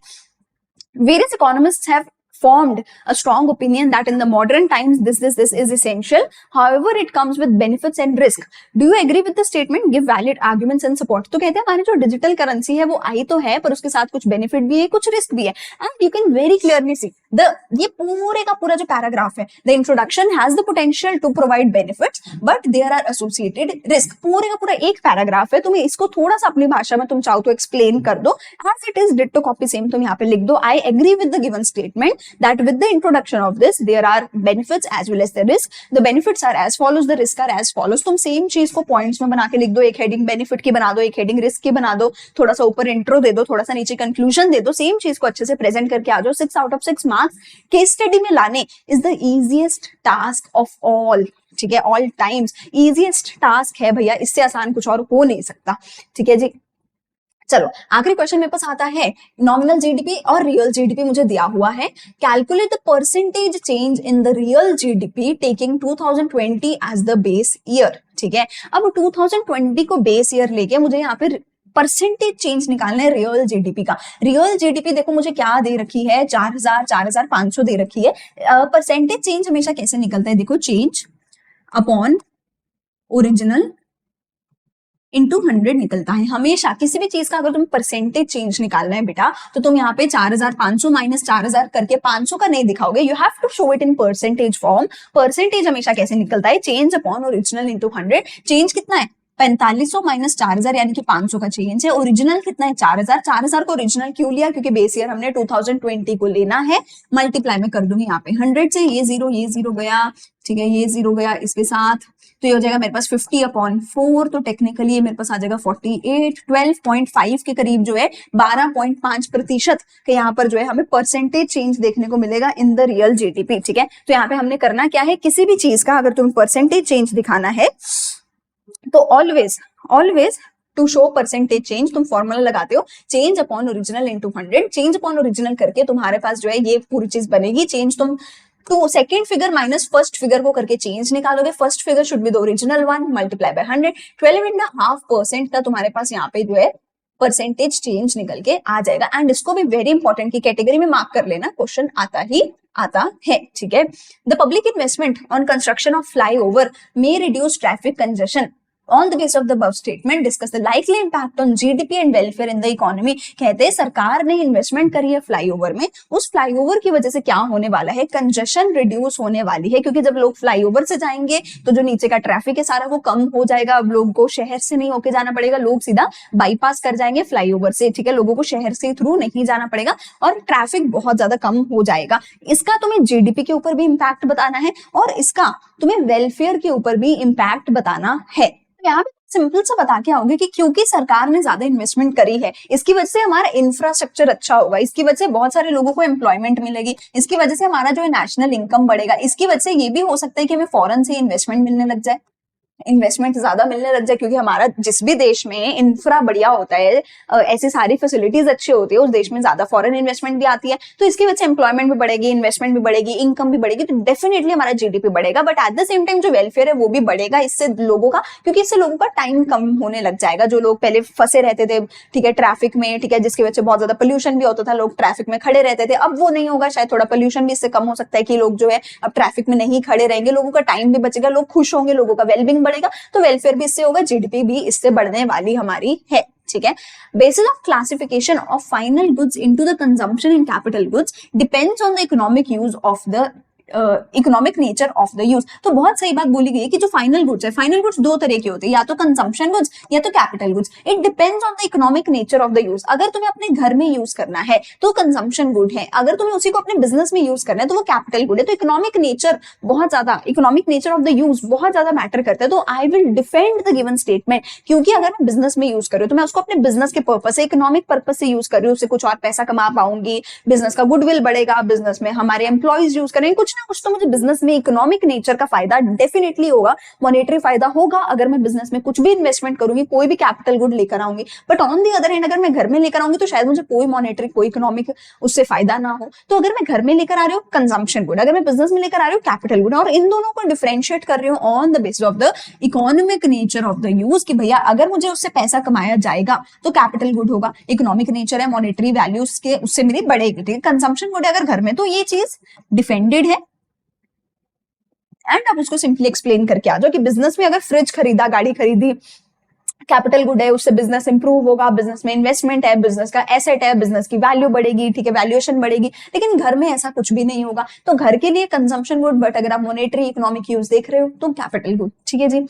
Various economists have formed a strong opinion that in the modern times this is essential. However, it comes with benefits and risk. Do you agree with the statement? Give valid arguments and support. तो कहते हैं हमारी जो digital currency है वो आई तो है, पर उसके साथ कुछ बेनिफिट भी है, कुछ रिस्क भी है। And you can very clearly see ये पूरे का पूरा जो पैराग्राफ है, the introduction has the potential to provide benefits but there are associated risk. पूरे का पूरा एक पैराग्राफ है, तुम्हें इसको थोड़ा सा अपनी भाषा में तुम चाहो तो एक्सप्लेन कर दो, as it is ditto copy same तुम यहाँ पे लिख दो। I agree with the given statement that with the introduction of this there are benefits as well as the risk. The benefits are as follows, the risk are as follows. तुम same चीज को points में बना के लिख दो, एक heading benefit की बना दो, एक हेडिंग रिस्क की बना दो, थोड़ा सा ऊपर इंट्रो दे दो, थोड़ा सा नीचे कंक्लूजन दे दो, सेम चीज को अच्छे से प्रेजेंट करके आ जाओ। 6 out of 6 marks case study में लाने is the easiest task of all. ठीक है, ऑल टाइम्स इजीएस्ट टास्क है भैया, इससे आसान कुछ और हो नहीं सकता। ठीक है जी, चलो आखिरी क्वेश्चन मेरे पास आता है, नॉमिनल जीडीपी और रियल जीडीपी मुझे दिया हुआ है। Calculate the percentage change in the real GDP taking 2020 as the base year. ठीक है, अब 2020 को बेस ईयर लेके मुझे यहाँ पे परसेंटेज चेंज निकालना है रियल जीडीपी का। रियल जीडीपी देखो मुझे क्या दे रखी है, 4000 4500 दे रखी है। परसेंटेज चेंज हमेशा कैसे निकलता है, देखो चेंज अपॉन ओरिजिनल इंटू 100 निकलता है हमेशा। किसी भी चीज का अगर तुम परसेंटेज चेंज निकालना है बेटा, तो तुम यहाँ पे 4500 माइनस 4000 करके 500 का नहीं दिखाओगे, you have to show it in percentage form. Percentage हमेशा कैसे निकलता है, change upon original into 100। Change कितना है, 4500 माइनस 4000 यानी कि 500 का चेंज है। ओरिजिनल कितना है, 4000। 4000 को ओरिजिनल क्यों लिया, क्योंकि बेस ईयर हमने 2020 को लेना है। मल्टीप्लाई में कर दूंगी यहाँ पे 100 से, ये जीरो गया। ठीक है, ये 0 गया इसके साथ, तो ये हो जाएगा मेरे पास 50/4। तो टेक्निकली ये मेरे पास आ जाएगा 48। 12.5 के करीब जो है 12.5% के यहाँ पर जो है हमें परसेंटेज चेंज देखने को मिलेगा इन द रियल जीडीपी। ठीक है, तो यहाँ पे हमने करना क्या है, किसी भी चीज का अगर तुम्हें परसेंटेज चेंज दिखाना है तो always to show percentage change तुम फॉर्मूला लगाते हो, change upon original into 100। Change upon original करके तुम्हारे पास जो है ये पूरी चीज बनेगी। चेंज तुम तो second figure minus first figure को करके चेंज निकालोगे। First figure should be the original one, multiply by 100। 12.5% का तुम्हारे पास यहाँ पे जो है परसेंटेज चेंज निकल के आ जाएगा। एंड इसको भी वेरी इंपॉर्टेंट की कैटेगरी में मार्क कर लेना, क्वेश्चन आता ही आता है। ठीक है, the public investment on construction of flyover may reduce traffic congestion. On the basis of the above statement, discuss the likely impact on GDP and welfare in the economy। कहते हैं सरकार ने इन्वेस्टमेंट करी है फ्लाईओवर में, उस flyover की वजह से क्या होने वाला है, कंजेशन रिड्यूस होने वाली है, क्योंकि जब लोग फ्लाईओवर से जाएंगे तो जो नीचे का ट्रैफिक है सारा वो कम हो जाएगा। अब लोगों को शहर से नहीं होके जाना पड़ेगा, लोग सीधा बाईपास कर जाएंगे फ्लाईओवर से, ठीक है, लोगों को शहर से थ्रू नहीं जाना पड़ेगा और ट्रैफिक बहुत ज्यादा कम हो जाएगा। इसका तुम्हें जीडीपी के ऊपर भी इम्पैक्ट बताना है और इसका तुम्हें वेलफेयर के ऊपर भी इम्पैक्ट बताना है। यहाँ पे सिंपल सा बता के आओगे कि क्योंकि सरकार ने ज्यादा इन्वेस्टमेंट करी है, इसकी वजह से हमारा इंफ्रास्ट्रक्चर अच्छा होगा, इसकी वजह से बहुत सारे लोगों को एम्प्लॉयमेंट मिलेगी, इसकी वजह से हमारा जो है नेशनल इनकम बढ़ेगा, इसकी वजह से ये भी हो सकता है कि हमें फॉरेन से इन्वेस्टमेंट मिलने लग जाए, इन्वेस्टमेंट ज्यादा मिलने लग जाए, क्योंकि हमारा जिस भी देश में इंफ्रा बढ़िया होता है, ऐसी सारी फैसिलिटीज अच्छी होती है, उस देश में ज्यादा फॉरेन इन्वेस्टमेंट भी आती है, तो इसकी वजह से एम्प्लॉयमेंट भी बढ़ेगी, इन्वेस्टमेंट भी बढ़ेगी, इनकम भी बढ़ेगी, तो डेफिनेटली हमारा जीडीपी बढ़ेगा। But at the same time जो वेलफेयर है वो भी बढ़ेगा इससे लोगों का, क्योंकि इससे लोगों का टाइम कम होने लग जाएगा। जो लोग पहले फंसे रहते थे, ठीक है, ट्रैफिक में, ठीक है, जिसकी वजह से बहुत ज्यादा पोल्यूशन भी होता था, लोग ट्रैफिक में खड़े रहते थे, अब वो नहीं होगा, शायद थोड़ा पोल्यूशन भी इससे कम हो सकता है कि लोग जो है अब ट्रैफिक में नहीं खड़े रहेंगे, लोगों का टाइम भी बचेगा, लोग खुश होंगे, लोगों का वेलबींग बढ़ेगा, तो वेलफेयर भी इससे होगा, जीडीपी भी इससे बढ़ने वाली हमारी है, ठीक है। Basis of classification of final goods into the consumption in capital goods depends on the economic use of the economic nature of the use. तो बहुत सही बात बोली गई है कि जो फाइनल गुड्स है, फाइनल गुड्स दो तरह के होते हैं, या तो कंजम्पशन गुड्स या तो capital goods. It depends on the economic nature of the use. अगर तुम्हें अपने घर में यूज करना है तो कंजम्पशन गुड है, अगर तुम्हें उसी को अपने बिजनेस में यूज करना है तो वो कैपिटल गुड है। तो इकोनॉमिक नेचर बहुत ज्यादा, economic nature of the use बहुत ज्यादा मैटर करता है। तो I will defend the given statement, क्योंकि अगर मैं बिजनेस में यूज कर रही हूँ तो मैं उसको अपने बिजनेस के पर्पस से, इकोनॉमिक पर्पस से यूज कर रही हूँ, उससे कुछ और पैसा कमा पाऊंगी, बिजनेस का गुडविल बढ़ेगा, बिजनेस में हमारे एम्प्लॉइज यूज करेंगे, कुछ ना कुछ तो मुझे बिजनेस में इकोनॉमिक नेचर का फायदा डेफिनेटली होगा, मॉनेटरी फायदा होगा अगर मैं बिजनेस में कुछ भी इन्वेस्टमेंट करूंगी, कोई भी कैपिटल गुड लेकर आऊंगी। But on the other hand अगर मैं घर में लेकर आऊंगी तो शायद मुझे कोई मॉनेटरी, कोई इकोनॉमिक उससे फायदा ना हो। तो अगर मैं घर में लेकर आ रही हूँ कंजम्पशन गुड, अगर मैं बिजनेस में लेकर आ रही हूँ कैपिटल गुड, और इन दोनों को डिफरेंशिएट कर रही हूँ on the basis of the economic nature of the use, कि भैया अगर मुझे उससे पैसा कमाया जाएगा तो कैपिटल गुड होगा, इकोनॉमिक नेचर है, मॉनेटरी वैल्यूज के उससे मेरी बढ़ेगी, ठीक है। कंजम्पशन गुड है अगर घर में, तो ये चीज डिफेंडेड है। एंड आप उसको सिंपली एक्सप्लेन करके आ जाओ कि बिजनेस में अगर फ्रिज खरीदा, गाड़ी खरीदी, कैपिटल गुड है, उससे बिजनेस इंप्रूव होगा, बिजनेस में इन्वेस्टमेंट है, बिजनेस का एसेट है, बिजनेस की वैल्यू बढ़ेगी, ठीक है, वैल्यूएशन बढ़ेगी। लेकिन घर में ऐसा कुछ भी नहीं होगा, तो घर के लिए कंजम्पशन गुड, बट अगर आप मॉनेटरी इकोनॉमिक यूज देख रहे हो तो कैपिटल गुड, ठीक है जी।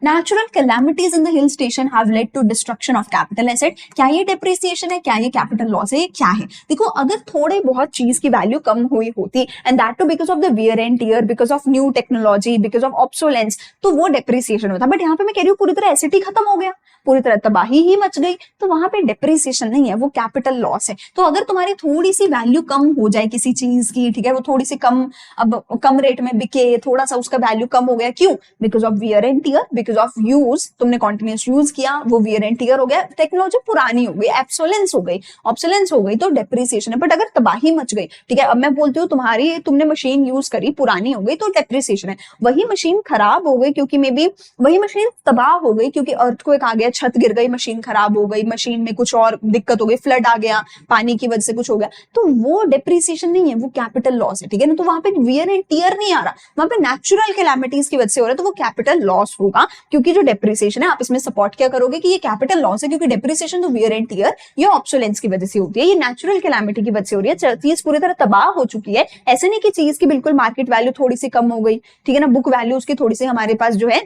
Natural calamities in the hill station have led to destruction of capital asset. क्या ये डेप्रिसिएशन है, क्या ये कैपिटल लॉस है, ये क्या है? देखो, अगर थोड़े बहुत चीज की वैल्यू कम हुई होती, and that too because of the wear and tear, because of new technology, because of obsolescence, तो वो डेप्रिसिएशन होता। बट यहाँ पे मैं कह रही हूँ पूरी तरह एसेट ही खत्म हो गया, पूरी तरह तबाही ही मच गई, तो वहां पे डेप्रिसिएशन नहीं है, वो कैपिटल लॉस है। तो अगर तुम्हारी थोड़ी सी वैल्यू कम हो जाए किसी चीज की, ठीक है, वो थोड़ी सी कम, अब कम रेट में बिके, थोड़ा सा उसका वैल्यू कम हो गया, क्यों? Because of wear and tear, because of use, तुमने कॉन्टिन्यूस यूज किया, वो वियर एंड टियर हो गया, टेक्नोलॉजी पुरानी हो गई, एब्सोलेंस हो गई, ऑब्सोलेंस हो गई, तो डेप्रिसिएशन है। बट अगर तबाही मच गई, ठीक है, अब मैं बोलती हूँ तुम्हारी, तुमने मशीन यूज करी, पुरानी हो गई, तो डेप्रिसिएशन है। वही मशीन खराब हो गई, क्योंकि मे बी वही मशीन तबाह हो गई, क्योंकि अर्थक्वेक आ गया, छत गिर गई, मशीन खराब हो गई, मशीन में कुछ और दिक्कत हो गई, फ्लड आ गया, पानी की वजह से कुछ हो गया, तो वो डेप्रिसिएशन नहीं है, वो कैपिटल लॉस है, ठीक है ना। तो वहां पे वियर एंड टियर नहीं आ रहा, वहां पे नेचुरल कैलामिटीज की वजह से हो रहा है, तो वो कैपिटल लॉस होगा। क्योंकि जो डेप्रिसिएशन है, आप इसमें सपोर्ट क्या करोगे कि ये कैपिटल लॉस है, क्योंकि डेप्रिसिएशन तो वियर एंड टियर या ऑब्सोलेंस की वजह से होती है, ये नेचुरल कैलामिटी की वजह से हो रही है, चीज पूरी तरह तबाह हो चुकी है। ऐसे नहीं कि चीज की बिल्कुल मार्केट वैल्यू थोड़ी सी कम हो गई, ठीक है ना, बुक वैल्यू उसकी थोड़ी सी हमारे पास जो है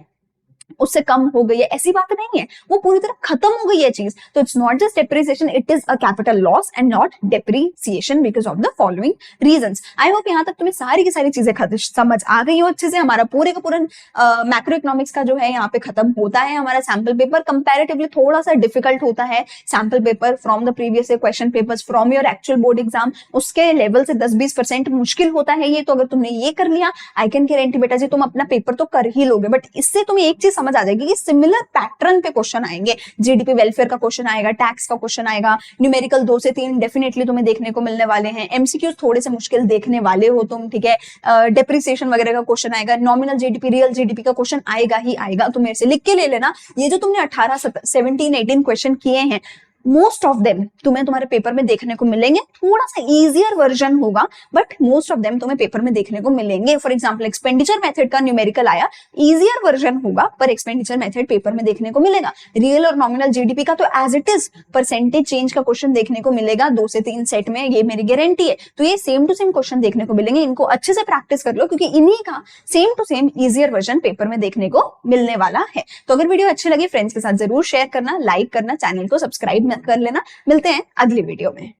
उससे कम हो गई है, ऐसी बात नहीं है, वो पूरी तरह खत्म हो गई है चीज। तो it's not just depreciation, it is a capital loss and not depreciation because of the following reasons. I hope यहाँ तक तुम्हें सारी की सारी चीजें समझ आ गई हो अच्छे से। हमारा पूरे का पूरा मैक्रो इकोनॉमिक्स का जो है यहाँ पे खत्म होता है। हमारा सैंपल पेपर कंपैरेटिवली थोड़ा सा डिफिकल्ट होता है, sample paper from the previous question papers from your actual board exam, उसके लेवल से 10-20% मुश्किल होता है ये। तो अगर तुमने ये कर लिया, आई कैन गारंटी बेटा जी तुम अपना पेपर तो कर ही लोगे। बट इससे तुम्हें एक चीज समझ आ जाएगी कि सिमिलर पैटर्न पे क्वेश्चन आएंगे, जीडीपी वेलफेयर का क्वेश्चन आएगा, टैक्स का क्वेश्चन आएगा, न्यूमेरिकल 2 से 3 डेफिनेटली तुम्हें देखने को मिलने वाले हैं, एमसीक्यूज थोड़े से मुश्किल देखने वाले हो तुम, ठीक है, डेप्रिसिएशन वगैरह का क्वेश्चन आएगा, नॉमिनल जीडीपी रियल जीडीपी का क्वेश्चन आएगा ही आएगा। तो मेरे से लिख के ले लेना, ये जो तुमने 18, 17, 18 क्वेश्चन किए हैं मोस्ट ऑफ देम तुम्हें तुम्हारे पेपर में देखने को मिलेंगे, थोड़ा सा इजियर वर्जन होगा बट मोस्ट ऑफ देम तुम्हें पेपर में देखने को मिलेंगे। फॉर एग्जांपल एक्सपेंडिचर मेथड का न्यूमेरिकल आया, इजियर वर्जन होगा पर एक्सपेंडिचर मेथड पेपर में देखने को मिलेगा। रियल और नॉमिनल जीडीपी का तो as it is percentage change का क्वेश्चन देखने को मिलेगा 2 से 3 सेट में, ये मेरी गारंटी है। तो ये सेम टू सेम क्वेश्चन देखने को मिलेंगे, इनको अच्छे से प्रैक्टिस कर लो क्योंकि इन्हीं का same to same easier version paper में देखने को मिलने वाला है। तो अगर वीडियो अच्छी लगी फ्रेंड्स के साथ जरूर शेयर करना, लाइक करना, चैनल को सब्सक्राइब कर लेना। मिलते हैं अगली वीडियो में।